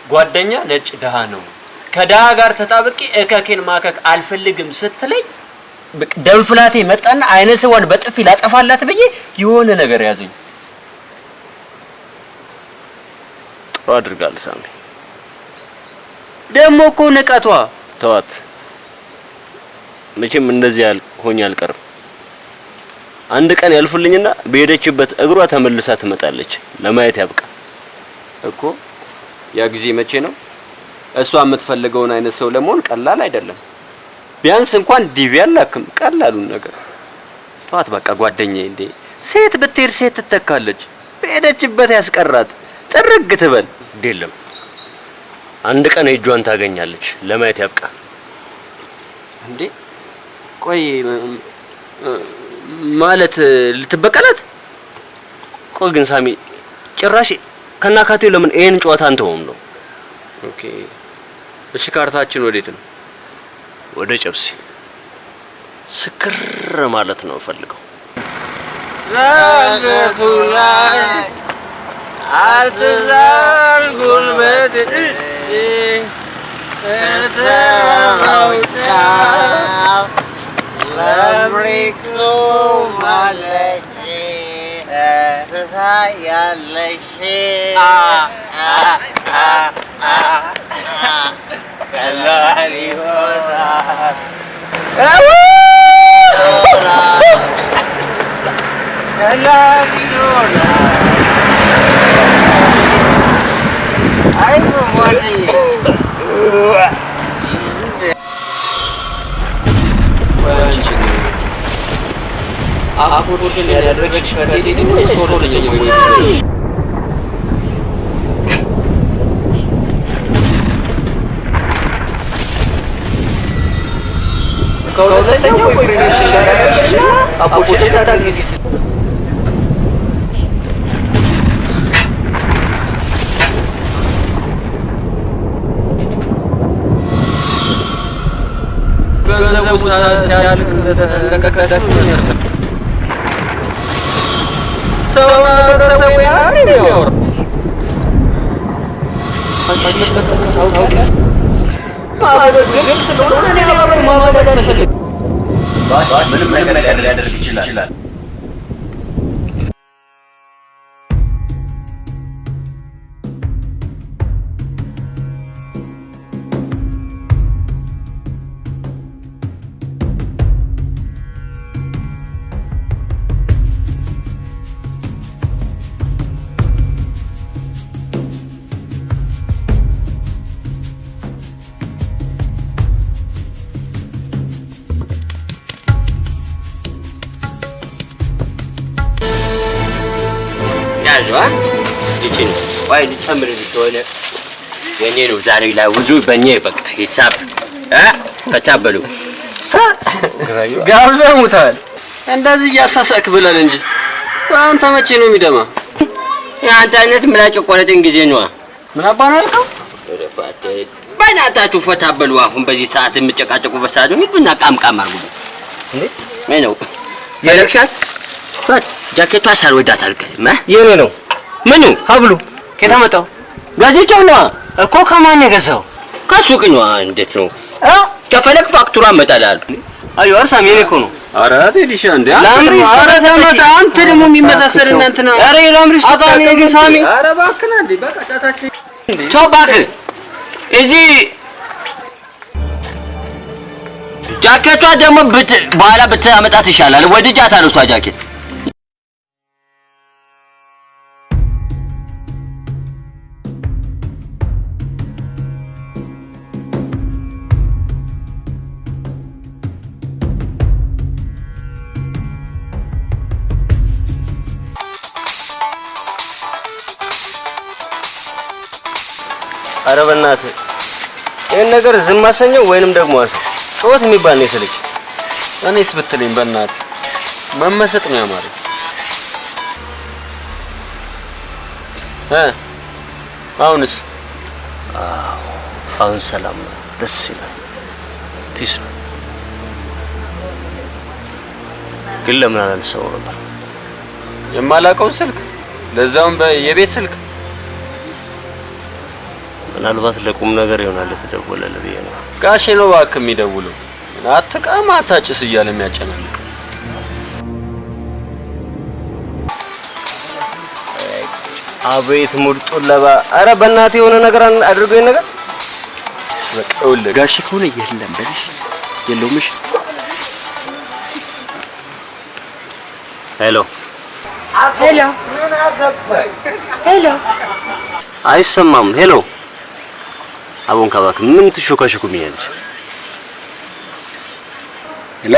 ጓደኛ ነጭ ደሃ ነው። ከደሃ ጋር ተጣብቄ እከኬን ማከክ አልፈልግም ስትለኝ ደንፍላቴ መጣና አይነ ስዋን በጥፊ ላጠፋላት ብዬ የሆነ ነገር ያዘኝ። ጥሩ አድርጋል ሳሚ። ደሞ እኮ ንቀቷ ተዋት። መቼም እንደዚህ ሆኜ አልቀርም። አንድ ቀን ያልፉልኝና በሄደችበት እግሯ ተመልሳ ትመጣለች። ለማየት ያብቃ እኮ። ያ ጊዜ መቼ ነው? እሷ የምትፈልገውን አይነት ሰው ለመሆን ቀላል አይደለም። ቢያንስ እንኳን ዲቪ አላክም ቀላሉን ነገር ተዋት በቃ ጓደኛዬ። እንዴ ሴት ብትሄድ ሴት ትተካለች። በሄደችበት ያስቀራት ጥርግ ትበል። አይደለም አንድ ቀን እጇን ታገኛለች። ለማየት ያብቃ። እንዴ ቆይ ማለት ልትበቀላት? ቆይ ግን ሳሚ ጭራሽ ከናካቴው ለምን ይሄን ጨዋታ አንተውም ነው? ኦኬ እሺ ካርታችን ወዴት ነው? ወደ ጨብሲ ስክር ማለት ነው ፈልገው። ራገቱላይ አርትዛል ጉልበት ተራውታ ለምሪኩ ማለሽ ተታያለሽ ቀላል ይሆናል ቀላል ይሆናል። አይ ጓደኛዬ አፖርሽን ያደረገች ፈቴ ደግሞ ስኮር ከሁለተኛው ቦይፍሬንድሽ ይሻላልሽና አቦሽን ታታግዚ ገንዘቡ ሲያልቅ ለተለቀቀዳችሁ መሰለኝ ሰው በተሰው ያኔ ነው ምንም ነገር ሊያደርግ ይችላል ይቺን ወይ ልጨምርልሽ ሆነ የኔ ነው ዛሬ ላይ ብዙ በእኔ በቃ ሂሳብ ተቻበሉ ጋብዘሙታል እንደዚህ ያሳሳክ ብለን እንጂ አንተ መቼ ነው የሚደማ ያንተ አይነት ምላጭ ቆረጥን ጊዜ ነው ምን አባና አልከው ወደፋተ ባናታችሁ ፈታበሉ አሁን በዚህ ሰዓት የምጨቃጨቁ በሳዱ ምንድነው ቃምቃም አርጉ እንዴ ነው የለክሻት ፈት ጃኬቷ ሳልወዳት አልከም የኔ ነው ምኑ ሀብሉ ከታመጣው ጋዜጣው ነው እኮ ከማን ነው የገዛው ከሱቅ ነው እንዴት ነው ከፈለክ ፋክቱራ መጣላል አዩ አርሳም የኔ እኮ ነው ኧረ ቴዲሻ እንዴ ላምሪስ አረሰማስ አንተ ደግሞ የሚመሳሰል እናንተ ነው ኧረ ላምሪስ አጣኔ ገሳሚ ኧረ ባክና እንዴ በቃ ጫታችን እንዴ ተው ባክ እዚህ ጃኬቷ ደግሞ በኋላ ብታመጣት ይሻላል ወድጃታለሁ እሷ ጃኬት ኧረ በእናትህ ይሄን ነገር ዝም ማሰኘው ወይንም ደግሞ ጮት የሚባል ነው ይስልኝ እኔስ ብትለኝ በእናትህ መመሰጥ ነው ያማረኝ አሁንስ አሁን ሰላም ነው ደስ ይላል ፒስ ነው ግን ለምን አላልሰው ነበር የማላውቀው ስልክ ለዛውም የቤት ስልክ ምናልባት ለቁም ነገር ይሆናል የተደወለለ ብዬ ነው ጋሼ ነው እባክህ የሚደውለው አትቃማ አታጭስ እያለ የሚያጨናንቅ አቤት ሙርጡ ለባ ኧረ በእናትህ የሆነ ነገር አድርጎኝ ነገር በቃ ወለ ጋሼ ከሆነ የለም በልሽ የለውምሽ ሄሎ ሄሎ ሄሎ አይሰማም ሄሎ አቦን ካባክ ምን ትሾካሽኩ ሚያለሽ ሄሎ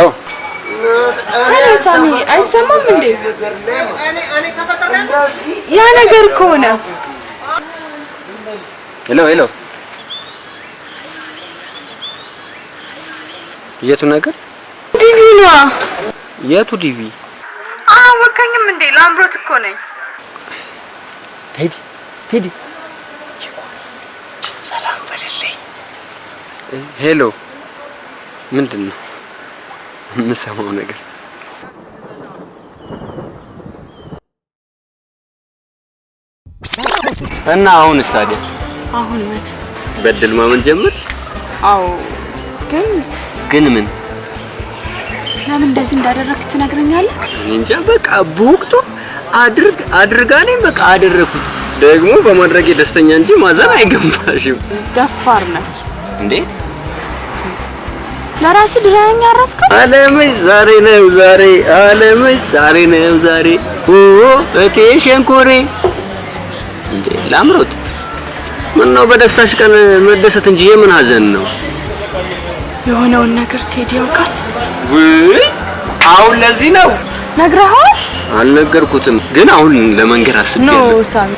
ሄሎ ሳሚ አይሰማም እንዴ ያ ነገር ከሆነ ሄሎ ሄሎ የቱ ነገር ዲቪ ነው የቱ ዲቪ አወቀኝም እንዴ ላምሮት እኮ ነኝ ቴዲ ሰላም በልልኝ ሄሎ ምንድነው የምሰማው ነገር እና አሁንስ ታዲያ አሁን ምን በድል ማመን ጀምር አዎ ግን ምን ለምን እንደዚህ እንዳደረክ ትነግረኛለህ እንጃ በቃ በወቅቱ አድርጋኔም በቃ አደረኩት ደግሞ በማድረግ ደስተኛ እንጂ ማዘን አይገባሽም ደፋር ነህ እንዴ ለራስ ድራኛ አረፍከ ዓለምሽ ዛሬ ነው ዛሬ ዓለምሽ ዛሬ ነው ዛሬ እቴ ሸንኮሬ እንዴ ላምሮት ምን ነው በደስታሽ ቀን መደሰት እንጂ የምን ሀዘን ነው የሆነውን ነገር ቴዲ ያውቃል ወይ አሁን ለዚህ ነው ነግረሃል አልነገርኩትም ግን አሁን ለመንገር አስቤያለሁ ነው ሳሚ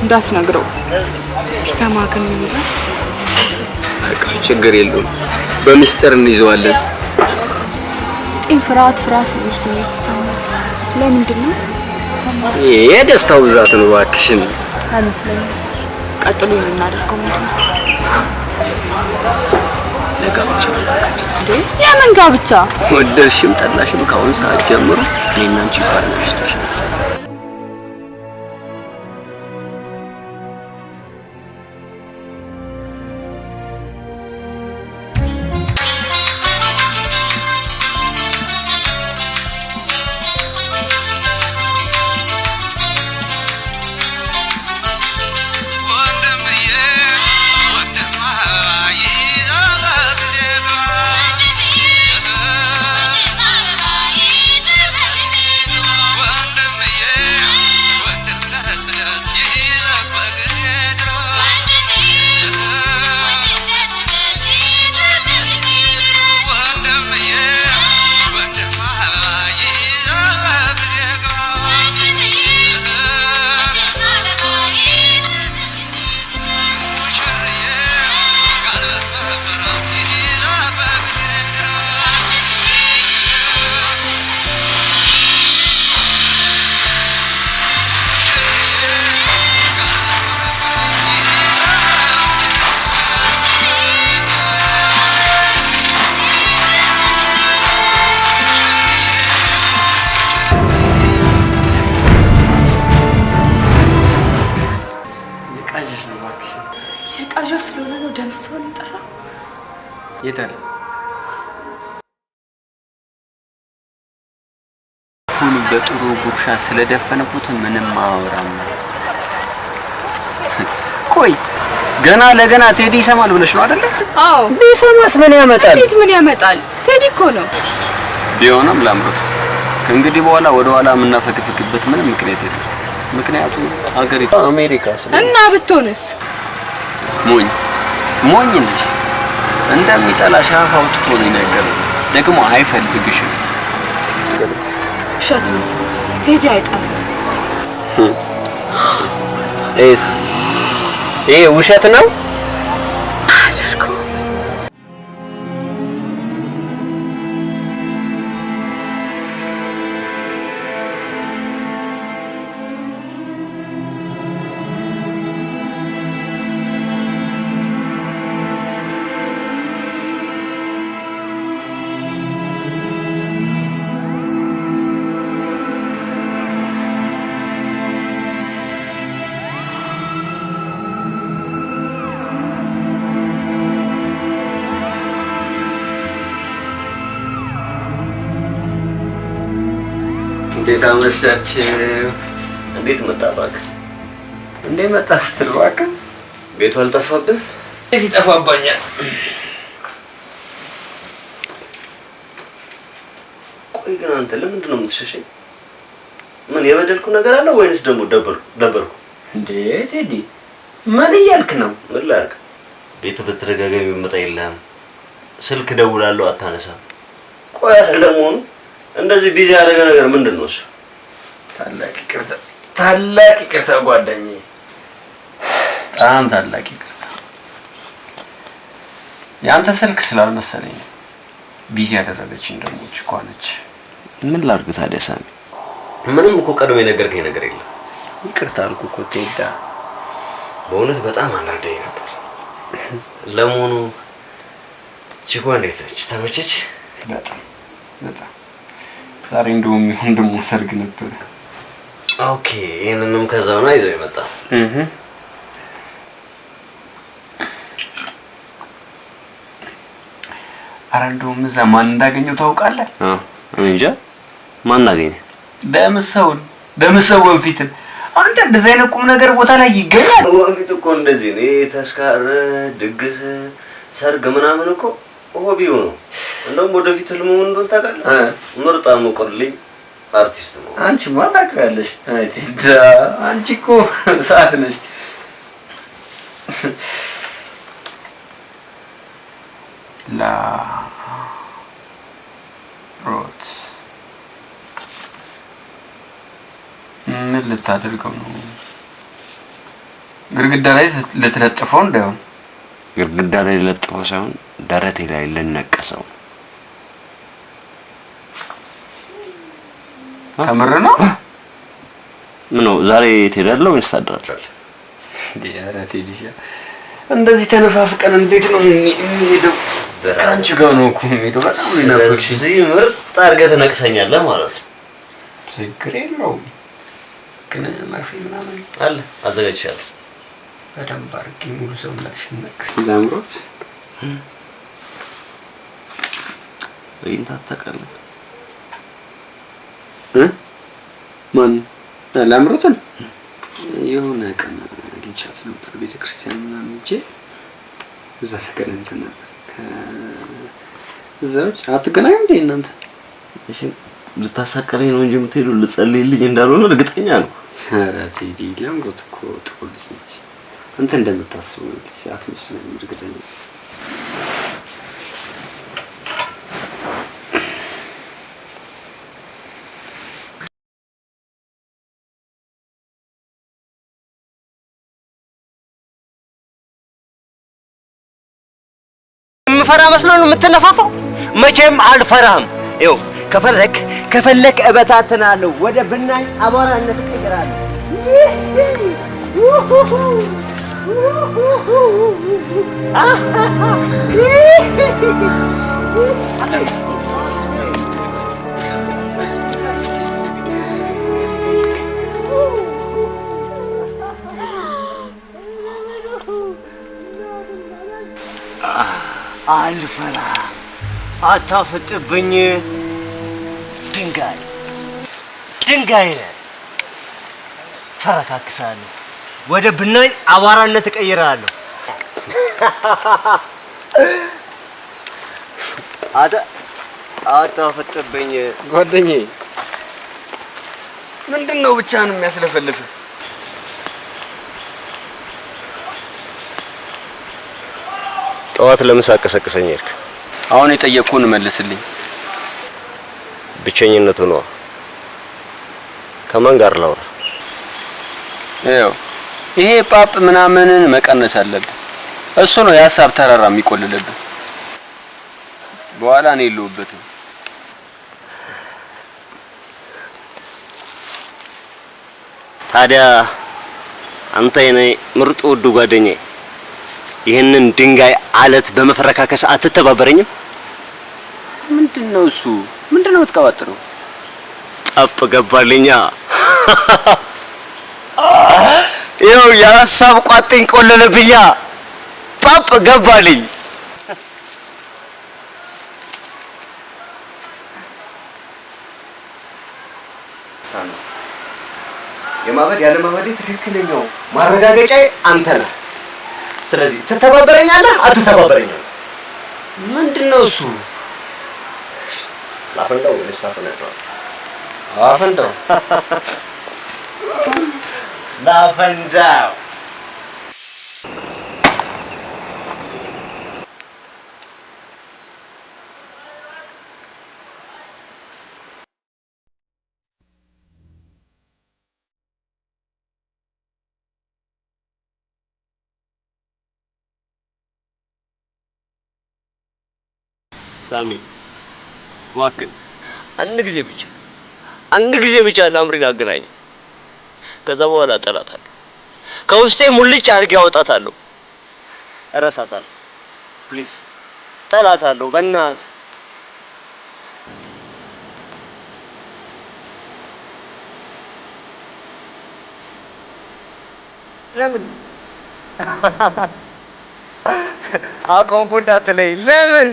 እንዳትነግረው ቢሰማ ግን ምን ይላል በቃ ችግር የለውም በሚስጥር እንይዘዋለን። ውስጤን ፍርሃት የሚል ስሜት ይሰማል። ለምንድን ነው? የደስታው ብዛት ነው እባክሽን። አይመስለኝም። ቀጥሎ የምናደርገው ምንድን ነው? ለጋብቻ መዘጋጀት። እንዴ የምን ጋብቻ? ወደድሽም ጠላሽም ከአሁን ሰዓት ጀምሮ እኔና አንቺ ባልና ሚስቶች ነን። የታለ ሁሉ በጥሩ ጉርሻ ስለደፈነኩት ምንም አወራም። ቆይ ገና ለገና ቴዲ ይሰማል ብለሽ ነው አይደል? አዎ ቢሰማስ ምን ያመጣል? እንዴት ምን ያመጣል? ቴዲ እኮ ነው። ቢሆንም ላምሮት ከእንግዲህ በኋላ ወደ ኋላ የምናፈግፍግበት ምንም ምክንያት የለም። ምክንያቱም አገሪቱ አሜሪካ ስለሆነ እና ብትሆንስ? ሞኝ ነሽ። እንደሚጠላሽ አፍ አውጥቶ ነው የነገረኝ። ደግሞ አይፈልግሽም። ውሸት ነው። ቴዲ አይጠላም። ይሄ ውሸት ነው። እንዴት አመሻችሁ? እንዴት መጣ እባክህ? እንዴት መጣ ስትል እባክህ ቤቱ አልጠፋብህ? እንዴት ይጠፋባኛል? ቆይ ግን አንተ ለምንድን ነው የምትሸሸኝ? ምን የበደልኩ ነገር አለ ወይንስ ደግሞ ደበርኩ? እንዴ ቴዲ ምን እያልክ ነው? ምን ላድርግ? ቤቱ በተደጋጋሚ መጣ የለም። ስልክ ደውላለሁ አታነሳም። ቆይ ለመሆኑ እንደዚህ ቢዚ ያደረገ ነገር ምንድነው እሱ? ታላቅ ይቅርታ ጓደኛዬ፣ በጣም ታላቅ ይቅርታ። ያንተ ስልክ ስላልመሰለኝ ቢዚ ያደረገችኝ ደግሞ እኮ ነች። ምን ላድርግ ታዲያ ሳሚ? ምንም እኮ ቀድሞ የነገርከኝ ነገር የለም። ይቅርታ አልኩ እኮ ቴዳ። በእውነት በጣም አናደኝ ነበር። ለመሆኑ ቺኳ እንዴት ነች? ተመቸች? በጣም ዛሬ እንደውም ወንድሙ ሰርግ ነበር። ኦኬ ይሄንንም ከዛው ነው ይዘው የመጣ። ኧረ እንደውም እዛ ማን እንዳገኘው ታውቃለህ? እንጃ። ማን አገኘ? ደምሰው ወንፊትን። አንተ እንደዚህ አይነት ቁም ነገር ቦታ ላይ ይገኛል? ወንፊት እኮ እንደዚህ ነው። ተስካር፣ ድግስ፣ ሰርግ ምናምን እኮ ሆቢው ነው። እንደውም ወደፊት ህልሙ ምን እንደሆነ ታውቃለህ? ምርጥ አሞቆልኝ አርቲስት ነው። አንቺ ማታውቂያለሽ? አይ ቴዳ አንቺ እኮ ሰዓት ነሽ። ሮት ምን ልታደርገው ነው? ግድግዳ ላይ ልትለጥፈው እንዳይሆን ግድግዳ ላይ ለጥፈው ሳይሆን ደረቴ ላይ ልነቀሰው። ከምር ነው? ምን ነው ዛሬ ትሄዳለህ ወይስ ታድራለህ? ኧረ ቴዲሻ እንደዚህ ተነፋፍቀን እንዴት ነው የሚሄደው? ከአንቺ ጋር ነው እኮ የሚሄደው። በጣም ነው ናፍቆሽ። እዚህ ምርጥ አድርገህ ትነቅሰኛለህ ማለት ነው። ችግር የለውም ግን መርፌ ምናምን አለ አዘጋጅቻለሁ። በደንብ አድርጌ ሙሉ ሰውነትሽን ነቅስ። ላምሮት ወይንታ ታውቃለህ? ማን ላምሮትን? የሆነ ቀን አግኝቻት ነበር ቤተክርስቲያን ምናምን ሂጄ እዛ ተገናኝተን ነበር። ከዛ ውጭ አትገናኙም እንዴ እናንተ? እሺ ልታሳቀረኝ ነው እንጂ የምትሄዱ ልጸልይልኝ እንዳልሆነ እርግጠኛ ነው። ኧረ ቴዲ ላምሮት እኮ ጥሩ ልጅ ነች። አንተ እንደምታስበው ልጅ አትመስልም እርግጠኛ። የምፈራ መስሎ ነው የምትነፋፋው? መቼም አልፈራም። ይኸው ከፈለክ እበታትናለሁ፣ ወደ ብናኝ አቧራነት እቀይራለሁ። አልፈራም፣ አታፍጥብኝ። ድንጋይ ነህ። ፈረካክሳለሁ፣ ወደ ብናኝ አቧራነት እቀይራለሁ። አታፍጥብኝ ጓደኛዬ። ምንድነው ብቻህን የሚያስለፈልፍ? ጠዋት ለምሳ ቀሰቀሰኝ ሄድክ። አሁን የጠየቅኩህን መልስልኝ። ብቸኝነቱ ነው። ከማን ጋር ላውራ? ይኸው ይሄ ጳጳ ምናምንን መቀነስ አለብህ። እሱ ነው የሀሳብ ተራራ የሚቆልልብህ። በኋላ እኔ የለሁበትም። ታዲያ አንተ የኔ ምርጥ ውዱ ጓደኛዬ ይህንን ድንጋይ አለት በመፈረካከስ አትተባበረኝም? ምንድነው እሱ? ምንድነው የምትቀባጥረው? ጠብ ገባልኛ። ይኸው የሀሳብ ቋጥኝ ቆለለብኛ። ጠብ ገባልኝ። የማበድ ያለ ማበዴ ትክክለኛው ማረጋገጫዬ አንተ ነህ። ስለዚህ ትተባበረኛለህ አትተባበረኛለህ? ምንድነው እሱ? ላፈንዳው ወይስ ታፈነዳው? አፈንዳው ላፈንዳው። ሳሚ እባክህ አንድ ጊዜ ብቻ ላምሪን አገናኝ። ከዛ በኋላ እጠላታለሁ። ከውስጤ ሙልጭ አድርጌ አወጣታለሁ። እረሳታለሁ። ፕሊዝ እጠላታለሁ በእናትህ። ለምን አቆምኩ እንዳትለኝ። ለምን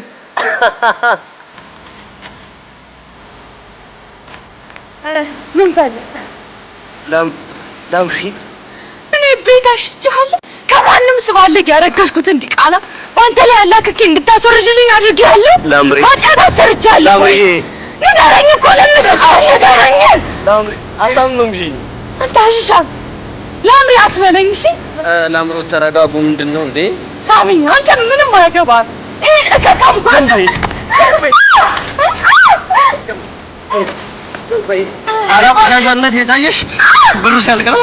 ምን ፈልግ? ላምሪ እኔ ቤት አሽቼሃለሁ። ከማንም ስባልግ ያረገዝኩት እንዲቃላ በአንተ ላይ ያላክኬ እንድታስወርድልኝ አድርጌሃለሁ። ላምሪ ኃጢአት አሰርቻለሁ። ላምሪ ንገረኝ እኮ ንገረኝ። ላምሪ አሳምምሽኝ። አንተ አሽሻም ላምሪ አትበለኝ እሺ። ላምሮ ተረጋጉ። ምንድነው እንዴ? ሳሚኝ አንተ ምንም አያገባህም። እከካም ጓንዴ አራባሻነት የታየሽ ብሩ ሲያልቅ ነው።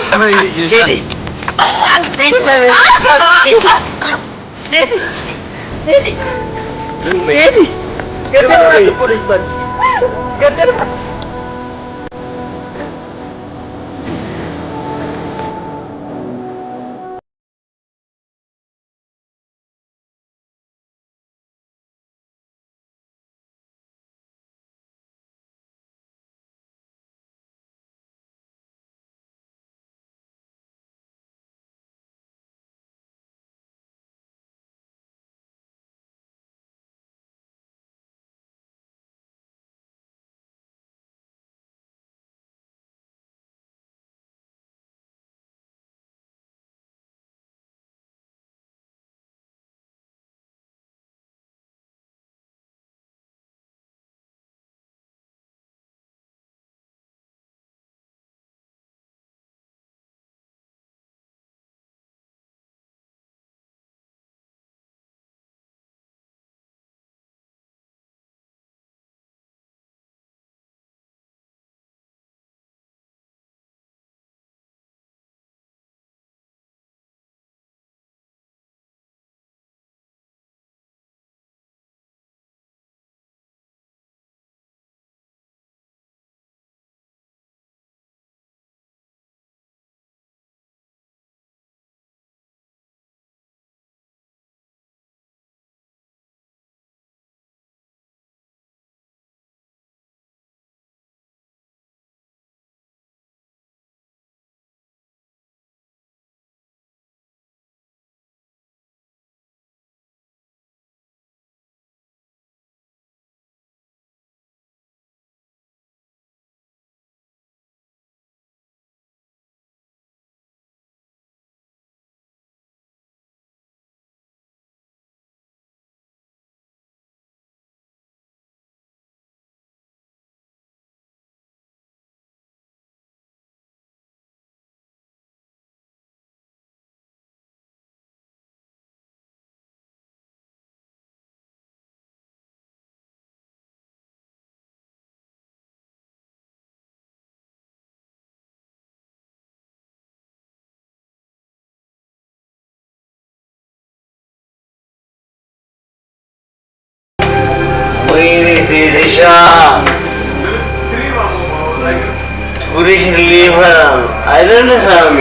አይደለ ሳሚ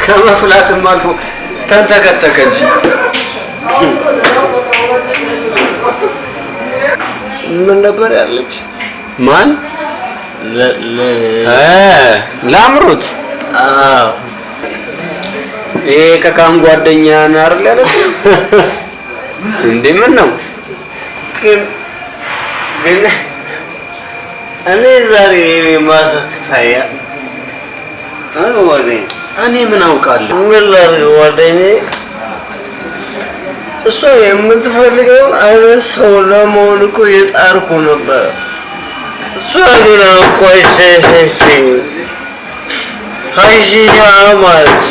ከመፍላትም አልፎ ተንተከተከ እንጂ ምን ነበር ያለች? ማን? ላምሩት። አዎ ይሄ ከካም ጓደኛ ነው አይደል ያለች? እንዴ ምን ነው ግን እኔ ዛሬ ማታያ እኔ ምን አውቃለሁ? ምን ላድርግ ጓደኛዬ? እሷ የምትፈልገውን አይነት ሰው ለመሆን እኮ የጣርኩ ነበር። እሷ ግን አቋሸሸችኝ። ሀይሽኛ ማለት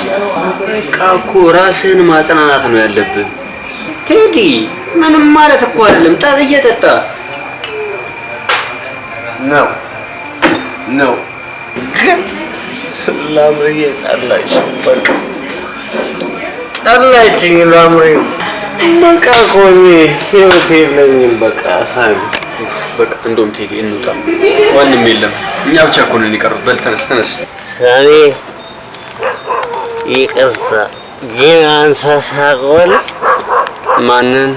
በቃ እኮ ራስህን ማጽናናት ነው ያለብህ ቴዲ። ምንም ማለት እኮ አይደለም። ጠጥ እየጠጣ ነው ግን ላምርዬ ጠላችኝ። በቃ ጠላችኝ ላምርዬ። በቃ እኮ እኔ ህይወት የለኝም። በቃ ሳሚ በቃ እንደውም ቴዲ እንውጣ። ማንም የለም፣ እኛ ብቻ እኮ ነን የቀሩት። በል ተነስ ተነስ። ሳሚ ይቅርታ ግን አንተ ታውቀዋለህ? ማንን?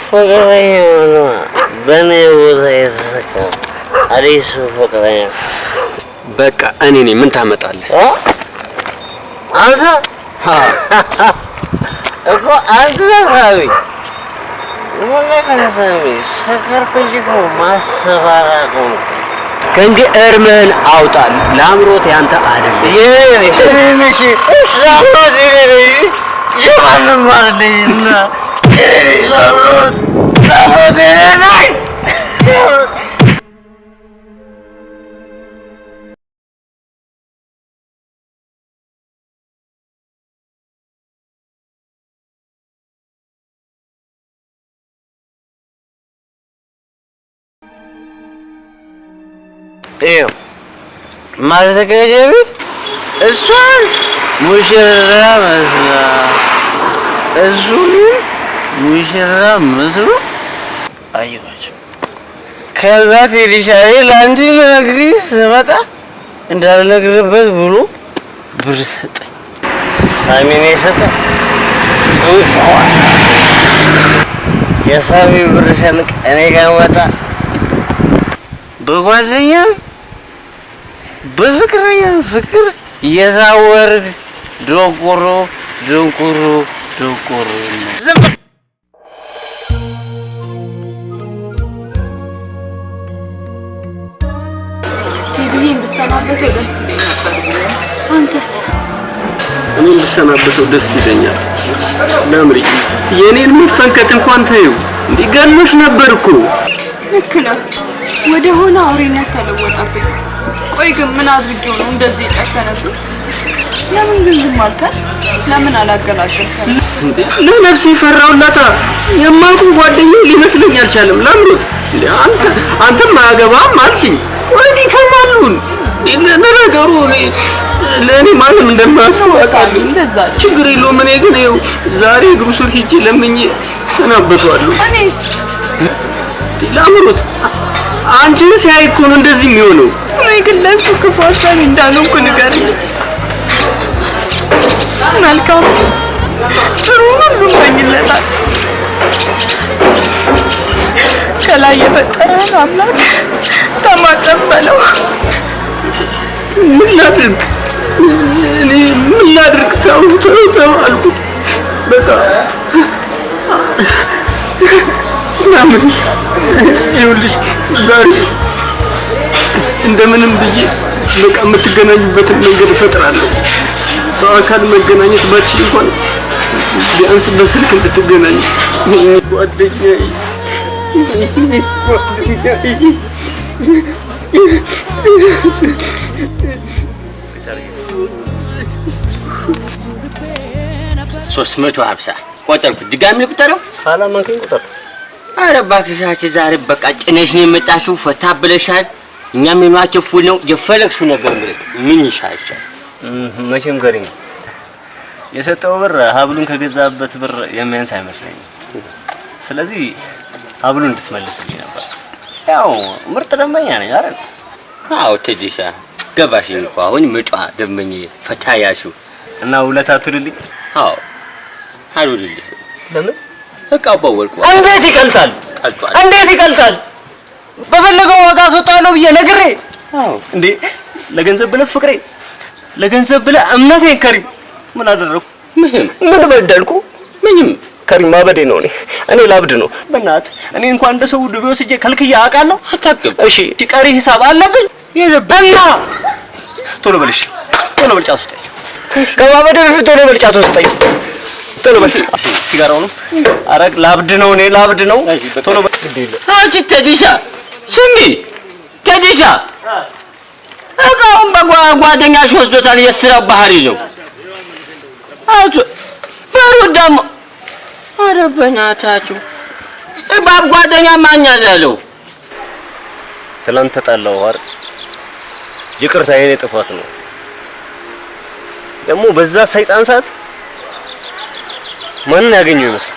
ፍቅረኛ ነው በእኔ ቦታ የተሰካው አዲሱ ፍቅረኛ። በቃ እኔ ነኝ። ምን ታመጣለህ አንተ? እኮ አንተ ሳሚ ምን ሳሚ ሰከርኩ እንጂ እኮ ማሰባራቁ ከእንግዲህ እርምህን አውጣል። ለአምሮት ያንተ አይደለም። የማንም አይደለኝና ለአምሮት ነኝ። ይኸው ማዘጋጃ ቤት እሷን ሙሽራ መስላ እሱን ሙሽራ መስሎ አየኋቸው። ከዛ ቴዲሻዬ ለአንቺ ልነግርሽ ስመጣ እንዳልነግርበት ብሎ ብር ሰጠኝ። ሳሚን የሰጠኝ እንኳን የሳሚ ብር ሰንቅ እኔ ጋር መጣ። በጓደኛም በፍቅረኛም ፍቅር እየታወርክ ዶንቆሮ ዶንቆሮ ዶንቆሮ ዝም ቴዲዬን ብሰናበተው ደስ ይለኝ ነበር። አንተስ? እኔም ብሰናበተው ደስ ይለኛል። ለምሪ የኔን መፈንከት እንኳን ተይው እንዲገሉሽ ነበር እኮ። ልክ ነህ። ወደ ሆነ አውሬነት ተለወጠብኝ። ቆይ ግን ምን አድርጌው ነው እንደዚህ የጨከነብኝ? ለምን ግን ዝም አልከን? ለምን አላገላገልከን? ለነፍሴ ፈራውላታ። የማውቀው ጓደኛዬ ሊመስለኝ አልቻለም። ለምሩት አንተም አያገባም አልሽኝ። ቆይ ከማሉን ለነገሩ ለእኔ ማንም እንደማያስብ አውቃለሁ። ችግር የለውም። እኔ ግን ይኸው ዛሬ እግሩ ስር ሂጄ ለምኜ ሰናበቷለሁ። እኔስ ለምሩት አንቺን ሲያይ እኮ ነው እንደዚህ የሚሆነው። እኔ ግን ለእሱ ክፉ ሀሳቢ እንዳልሆንኩ ንገረኝ። መልካም ጥሩ ሁሉ እመኝለታል። ከላይ የፈጠረን አምላክ ተማጸን በለው። ምን ላድርግ እኔ ምን ላድርግ? ተው አልኩት። በቃ ምናምን ይኸውልሽ ዛሬ እንደምንም ብዬ በቃ የምትገናኙበትን መንገድ እፈጥራለሁ። በአካል መገናኘት ባቺ እንኳን ቢያንስ በስልክ እንድትገናኙ ጓደኛዬ ሶስት መቶ 50 ቆጠርኩት። ድጋሚ ልቁጠረው? ካላመንከኝ ቁጠር። ኧረ እባክሽ ዛሬ በቃ ጭነሽ ነው የመጣሽው። ፈታ ብለሻል። እኛም የማቸው ፉል ነው የፈለግሽው ነገር ምን ይሻልሻል? መቼም ገሪም የሰጠው ብር ሀብሉን ከገዛበት ብር የሚያንስ አይመስለኝም። ስለዚህ ሀብሉን እንድትመልስልኝ ነበር። ያው ምርጥ ደንበኛ ነኝ አይደል? አዎ ቴዲሻ ገባሽኝ እኮ አሁን ምጫ ደንበኛ ፈታ ያልሽው እና ውለታ ትልልኝ? አዎ አሉልኝ። ለምን? በቃ ባወልኩ። እንዴት ይቀልጣል? እንዴት ይቀልጣል? በፈለገው ዋጋ አስወጣለሁ ብዬ ነግሬ። አዎ እንዴ ለገንዘብ ብለህ ፍቅሬ፣ ለገንዘብ ብለህ እምነቴን ከሪም ምን አደረኩ? ምን በደልኩ? ምንም ከሪም ማበዴ ነው። እኔ ላብድ ነው። በእናትህ እኔ እንኳን እንደ ሰው ድቤ ወስጄ ከልክዬ አውቃለሁ? አታውቅም። እሺ ቀሪ ሂሳብ አለብኝ? የለብና ቶሎ በልሽ፣ ቶሎ በል ጫት ውስጠኝ። ከማበዴ በፊት ቶሎ በል ጫት ውስጠኝ። ቶሎ በል። ሲጋራው ነው። ኧረ ላብድ ነው፣ እኔ ላብድ ነው። ቶሎ በል። አንቺ ቴዲሻ ስሚ፣ ቴዲሻ እቃውን በጓደኛሽ ወስዶታል። የስራ ባህሪ ነው። አቶ በሩ ደግሞ ኧረ በእናታችሁ እባብ ጓደኛ ማኛ ያለው ትላንት ተጣላሁ አይደል? ይቅርታ የኔ ጥፋት ነው። ደግሞ በዛ ሰይጣን ሰዓት ማንን ያገኘው ይመስል?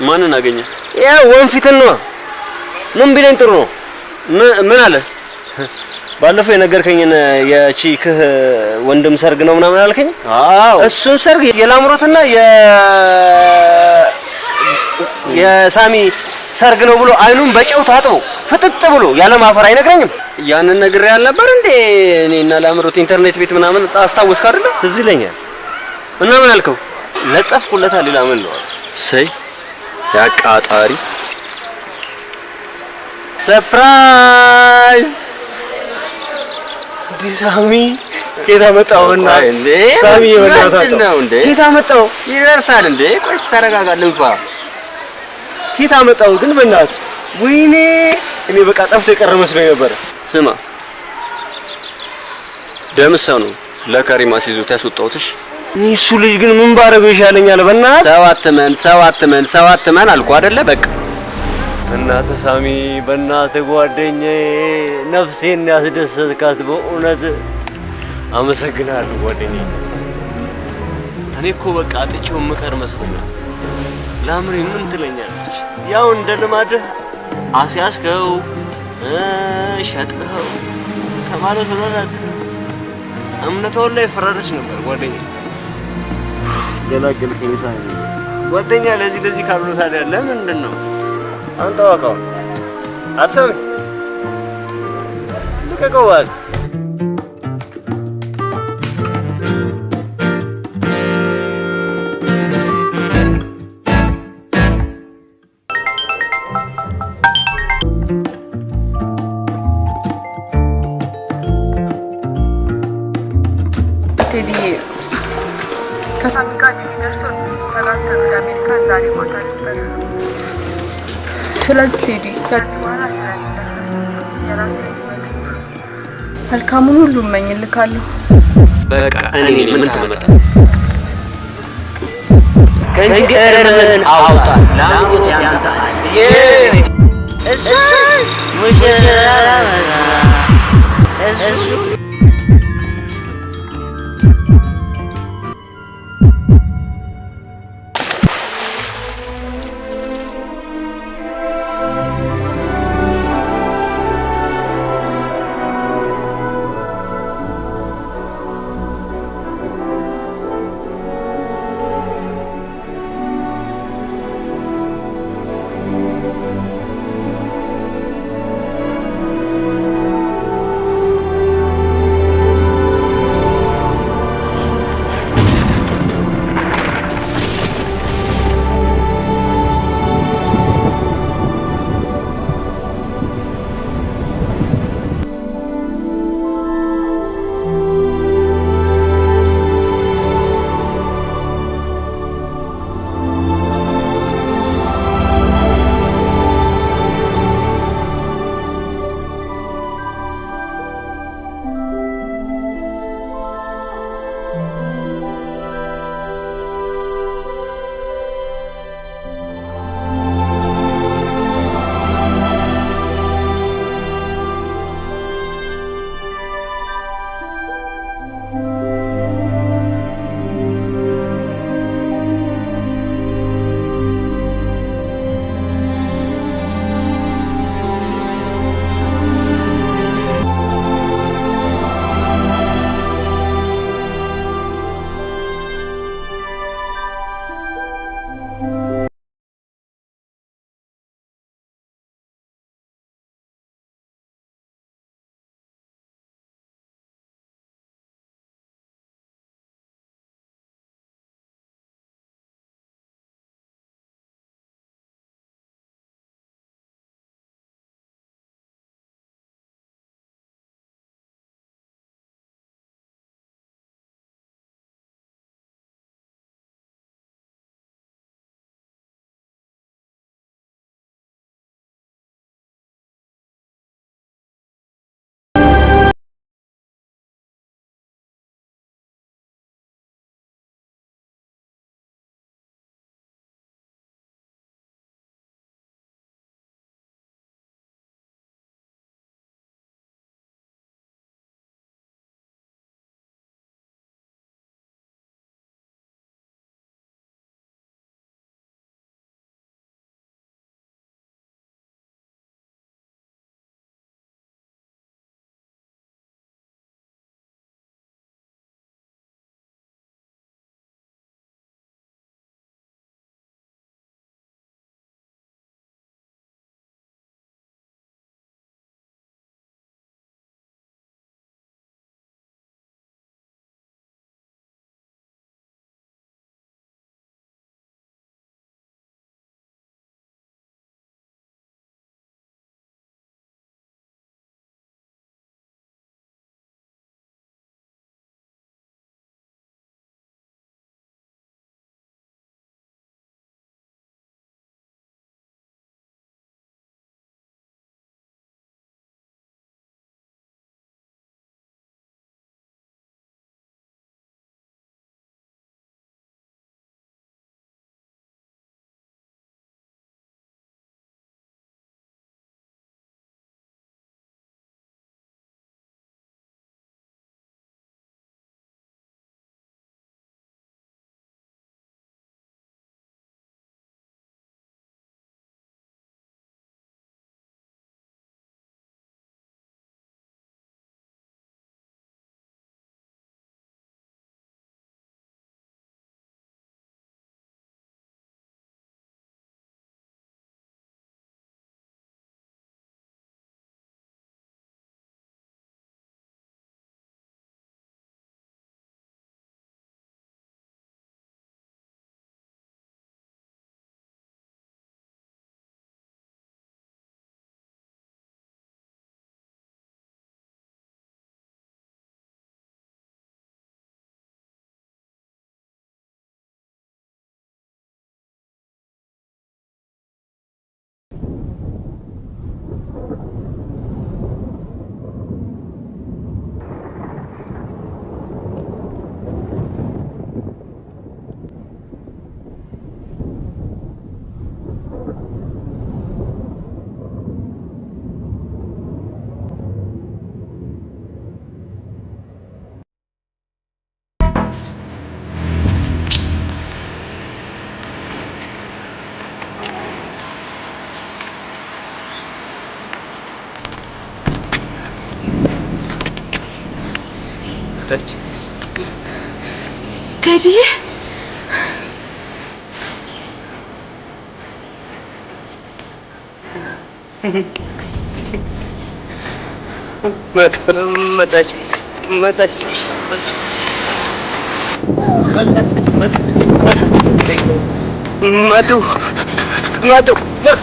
ማንን አገኘ? ያ ወንፊትን ነው። ምን ቢለኝ ጥሩ ነው? ምን አለ? ባለፈው የነገርከኝን የቺክህ ወንድም ሰርግ ነው ምናምን አልከኝ? አዎ እሱን ሰርግ የላምሮትና የሳሚ ሰርግ ነው ብሎ አይኑን በጨው ታጥቦ ፍጥጥ ብሎ ያለ ማፈር አይነግረኝም? ያንን ነገር ያልነበር እንዴ? እኔና ላምሮት ኢንተርኔት ቤት ምናምን አስታወስክ አይደል? ትዝ ይለኛል። እና ምን አልከው? ለጠፍኩለታ ሌላ ምን ነው? ሰይ ያቃጣሪ ሰርፕራይዝ ዲሳሚ ጌታ መጣውና እንዴ ሳሚ የመጣው ነው እንዴ? ጌታ መጣው ይደርሳል እንዴ? ቆይ ተረጋጋ። ልንፋ ጌታ መጣው ግን በእናትህ ወይኔ እኔ በቃ ጠፍቶ የቀረ መስሎኝ ነበር። ስማ ደምሰው ነው ለከሪማ ሲዞት ያስወጣውትሽ። እሱ ልጅ ግን ምን ባረገው ይሻለኛል? በእናትህ ሰው አትመን አልኩ አይደለ? በቃ በእናትህ ሳሚ፣ በእናትህ ጓደኛዬ፣ ነፍሴን ያስደሰትካት በእውነት አመሰግናለሁ ጓደኛዬ። እኔ እኮ በቃ አጥቼው ምቀር መስሎኛል። ላምሪ ምን ትለኛለች? ያው እንደ ልማድህ አስያዝከው ሸጥከው ከማለት ወላላ እምነቷ ላይ ፈራረች ነበር ጓደኛ ገላገልከኝ ሳይ ጓደኛ ለዚህ ካልሆነ ታዲያ ለምንድን ነው አንተ ዋካው አትሰም ልቀቀዋል ቴዲ ከሳሚ ጋር ዲደርሶን ተጋብተን ወደ አሜሪካ ዛሬ ቦታ ነበር። ስለዚህ ቴዲ ከዚህ በኋላ የራሴ መልካሙን ሁሉ እመኝልካለሁ። በቃ እኔ ምን ተመጣ ከእንግዲህ አውጣ ላንጎት ያንተ እሱ ሙሽራ እሱ ሞተች። ቴዲዬ መጣች መጡ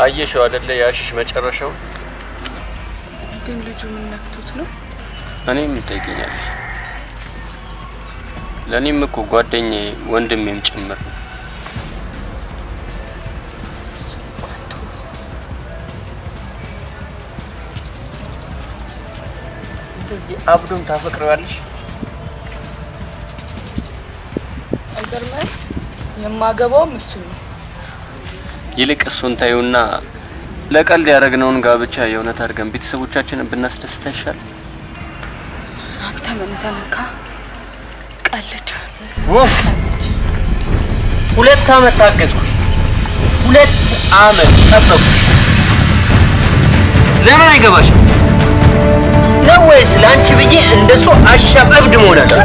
አየሽው አይደለ ያሽሽ መጨረሻው። ግን ልጁ ምን ነክቶት ነው? እኔም ትጠይቂኛለሽ። ለኔም እኮ ጓደኛዬ ወንድሜም ጭምር ነው። ስለዚህ አብዶም ታፈቅረዋለሽ? አይገርምም? የማገባውም እሱ ነው። ይልቅ እሱን ታዩና ለቀልድ ያደረግነውን ጋብቻ የእውነት አድርገን ቤተሰቦቻችንን ብናስደስት ይሻላል። አንተ ምን ተነካ? ቀልድ። ወፍ 2 አመት ታገዝኩሽ፣ 2 አመት ጠበቅኩሽ። ለምን አይገባሽም ነው ወይስ ለአንቺ ብዬ እንደሱ አሻም እብድ መሆናለሁ?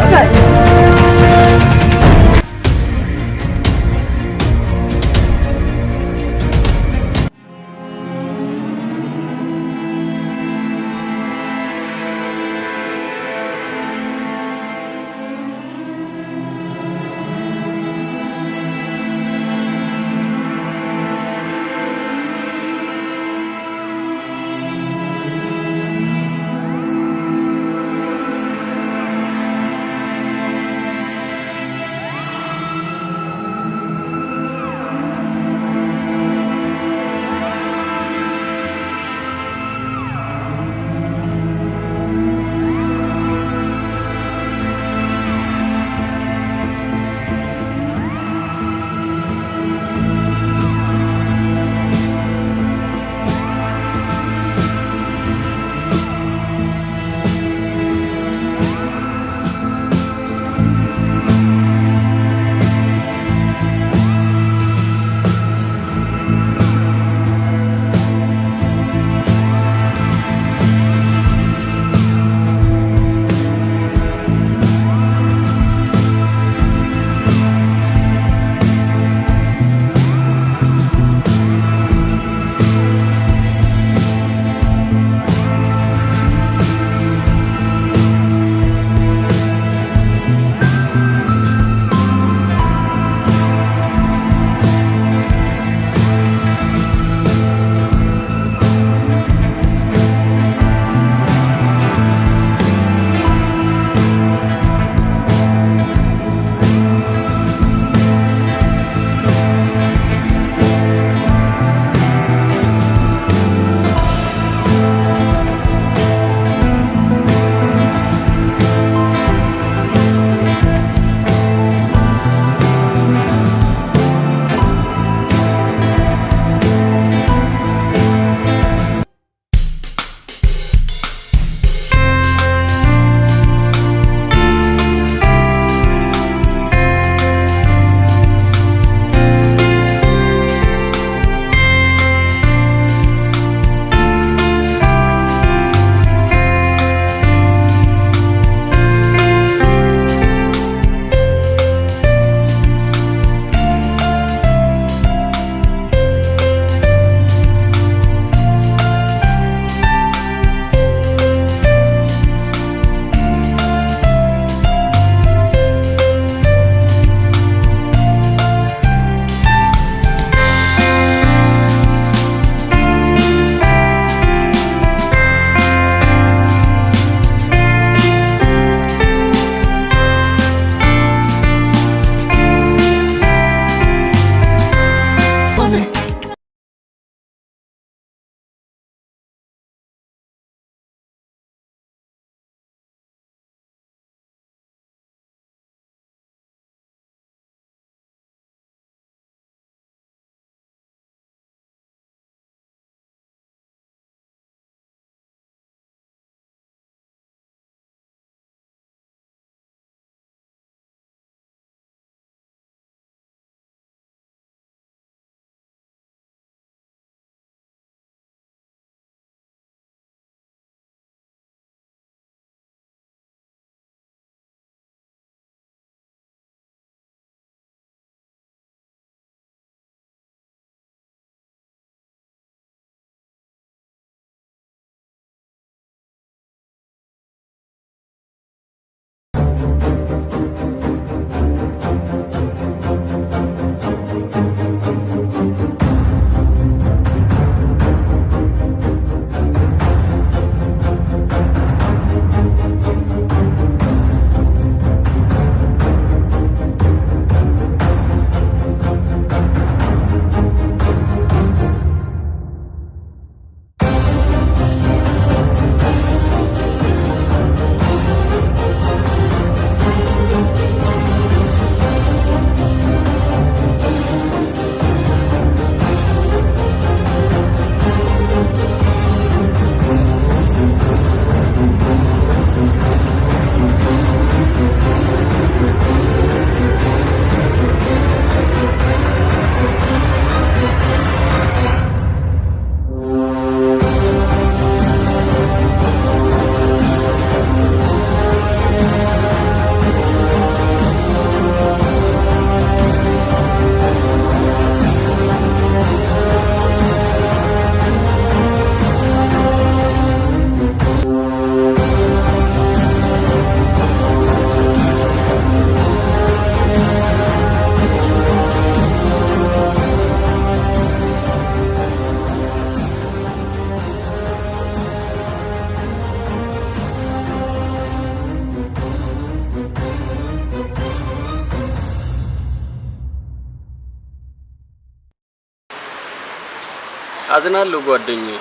አዝናለሁ ጓደኛዬ።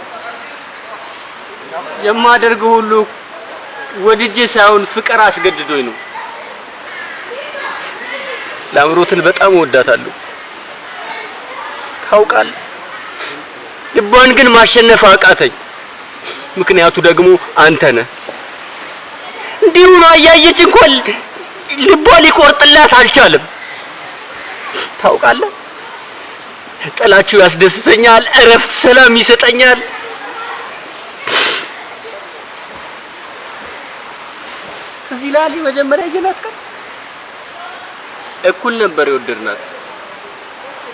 የማደርገው ሁሉ ወድጄ ሳይሆን ፍቅር አስገድዶኝ ነው። ላምሮትን በጣም ወዳታለሁ ታውቃለህ። ልቧን ግን ማሸነፍ አቃተኝ። ምክንያቱ ደግሞ አንተ ነህ። እንዲሁ ነው አያየች እንኳን ልቧ ሊቆርጥላት አልቻለም። ታውቃለህ ጥላችሁ ያስደስተኛል፣ እረፍት ሰላም ይሰጠኛል። ትዝ ይልሃል መጀመሪያ የናት ቀን እኩል ነበር የወደድናት።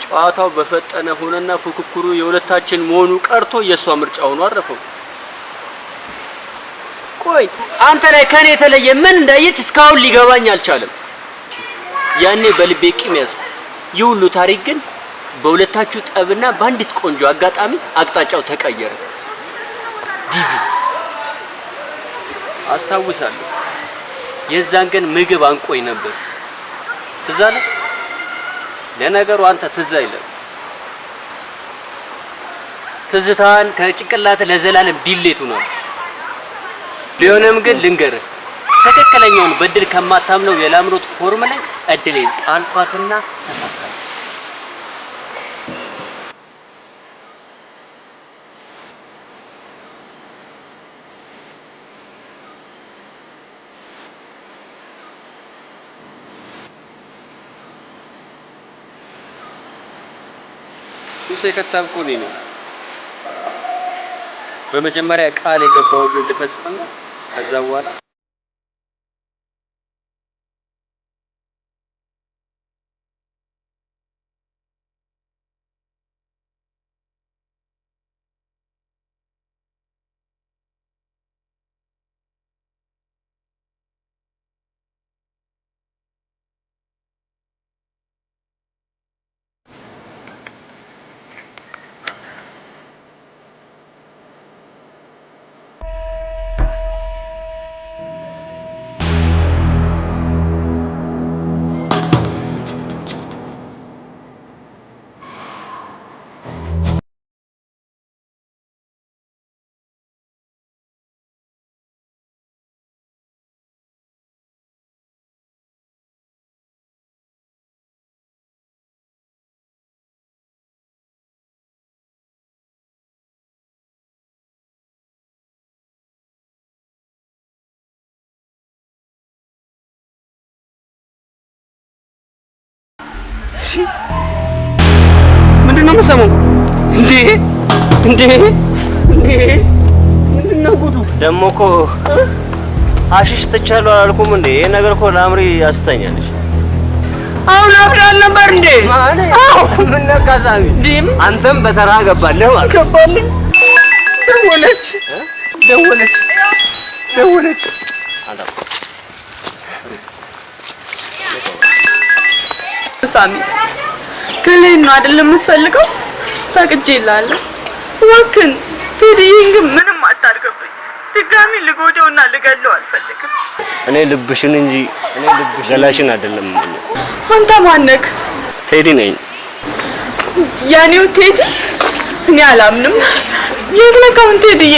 ጨዋታው በፈጠነ ሆነና ፉክክሩ የሁለታችን መሆኑ ቀርቶ የሷ ምርጫ ሆኖ አረፈው። ቆይ አንተ ላይ ከኔ የተለየ ምን እንዳየች እስካሁን ሊገባኝ አልቻለም። ያኔ በልቤ ቂም ያዝኩ። ይህ ሁሉ ታሪክ ግን በሁለታችሁ ጠብና በአንዲት ቆንጆ አጋጣሚ አቅጣጫው ተቀየረ። ዲቪ አስታውሳለሁ። የዛን ቀን ምግብ አንቆይ ነበር። ትዝ አለ? ለነገሩ አንተ ትዝ አይልም። ትዝታን ከጭንቅላት ለዘላለም ዲሌት ሆኗል። ሊሆንም ግን ልንገርህ ትክክለኛውን በድል ከማታምነው የላምሮት ፎርም ላይ እድሌን ጣልኳትና ተሳካኝ። ሱስ የከተብኩ እኔ ነኝ። በመጀመሪያ ቃል የገባሁት ልፈጽምና ከዛ በኋላ ምንድነው የምሰማው? እንዴ ምንድነው ጉዱ? ደሞ እኮ አሽሽ ተቻለው አላልኩም እንዴ? ይሄ ነገር እኮ ላምሪ ያስተኛልሽ። አሁን አብራን ነበር እንዴ? አዎ ምን ነካሳሚ? ዲም አንተም በተራ ገባለህ ማለት ገባልኝ። ደወለች ሳሚ ከሌን ነው አይደለም የምትፈልገው? ፈቅጄልሃለሁ። እባክህን ቴዲዬን ግን ምንም አታድርግብኝ። ድጋሚ ልጎዳውና ልገለው አልፈልግም። እኔ ልብሽን እንጂ ገላሽን አይደለም። አንተ ማነክ? ቴዲ ነኝ። ያኔው ቴዲ? እኔ አላምንም። የት ነህ አሁን ቴዲዬ?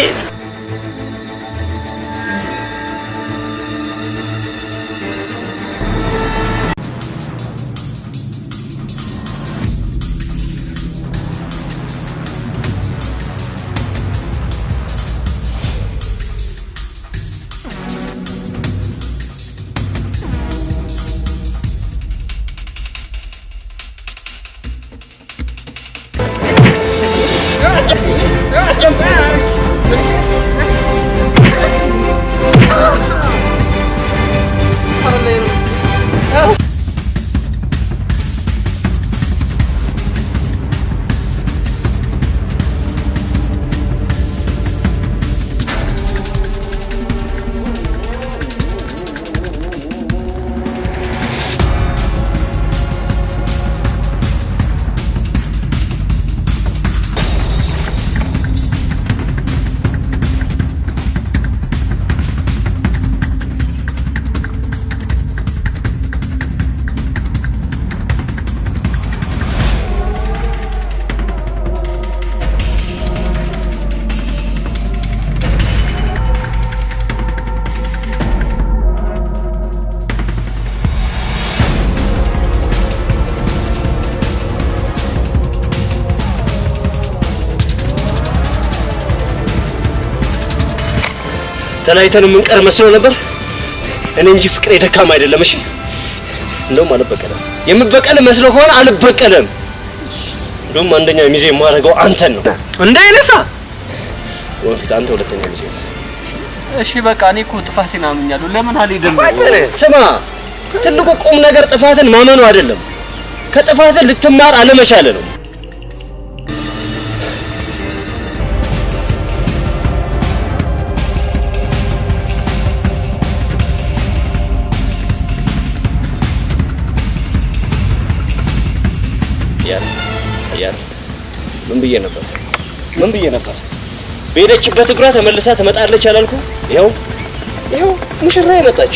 ተለያይተን የምንቀር መስሎ ነበር። እኔ እንጂ ፍቅሬ ደካማ አይደለም። እሺ እንደውም አልበቀለም። የምበቀል መስሎ ከሆነ አልበቀለም። እንደውም አንደኛ ሚዜ የማደርገው አንተን ነው። እንዳይነሳ ወንፊት አንተ ሁለተኛ ሚዜ። እሺ በቃ እኔ እኮ ጥፋቴን አምኛለሁ። ለምን አልሄድም? ስማ ትልቁ ቁም ነገር ጥፋትን ማመኑ አይደለም፣ ከጥፋት ልትማር አለመቻለ ነው። ያር ምን ብዬ ነበር? በሄደችበት እግሯ ተመልሳ ትመጣለች አላልኩ? ይኸው ሙሽራ መጣች።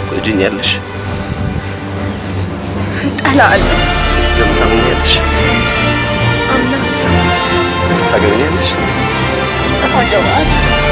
ትወጂኛለሽ? እጠላለሁ። ታምኛለሽ? ታገቢኛለሽ? አገባለሁ።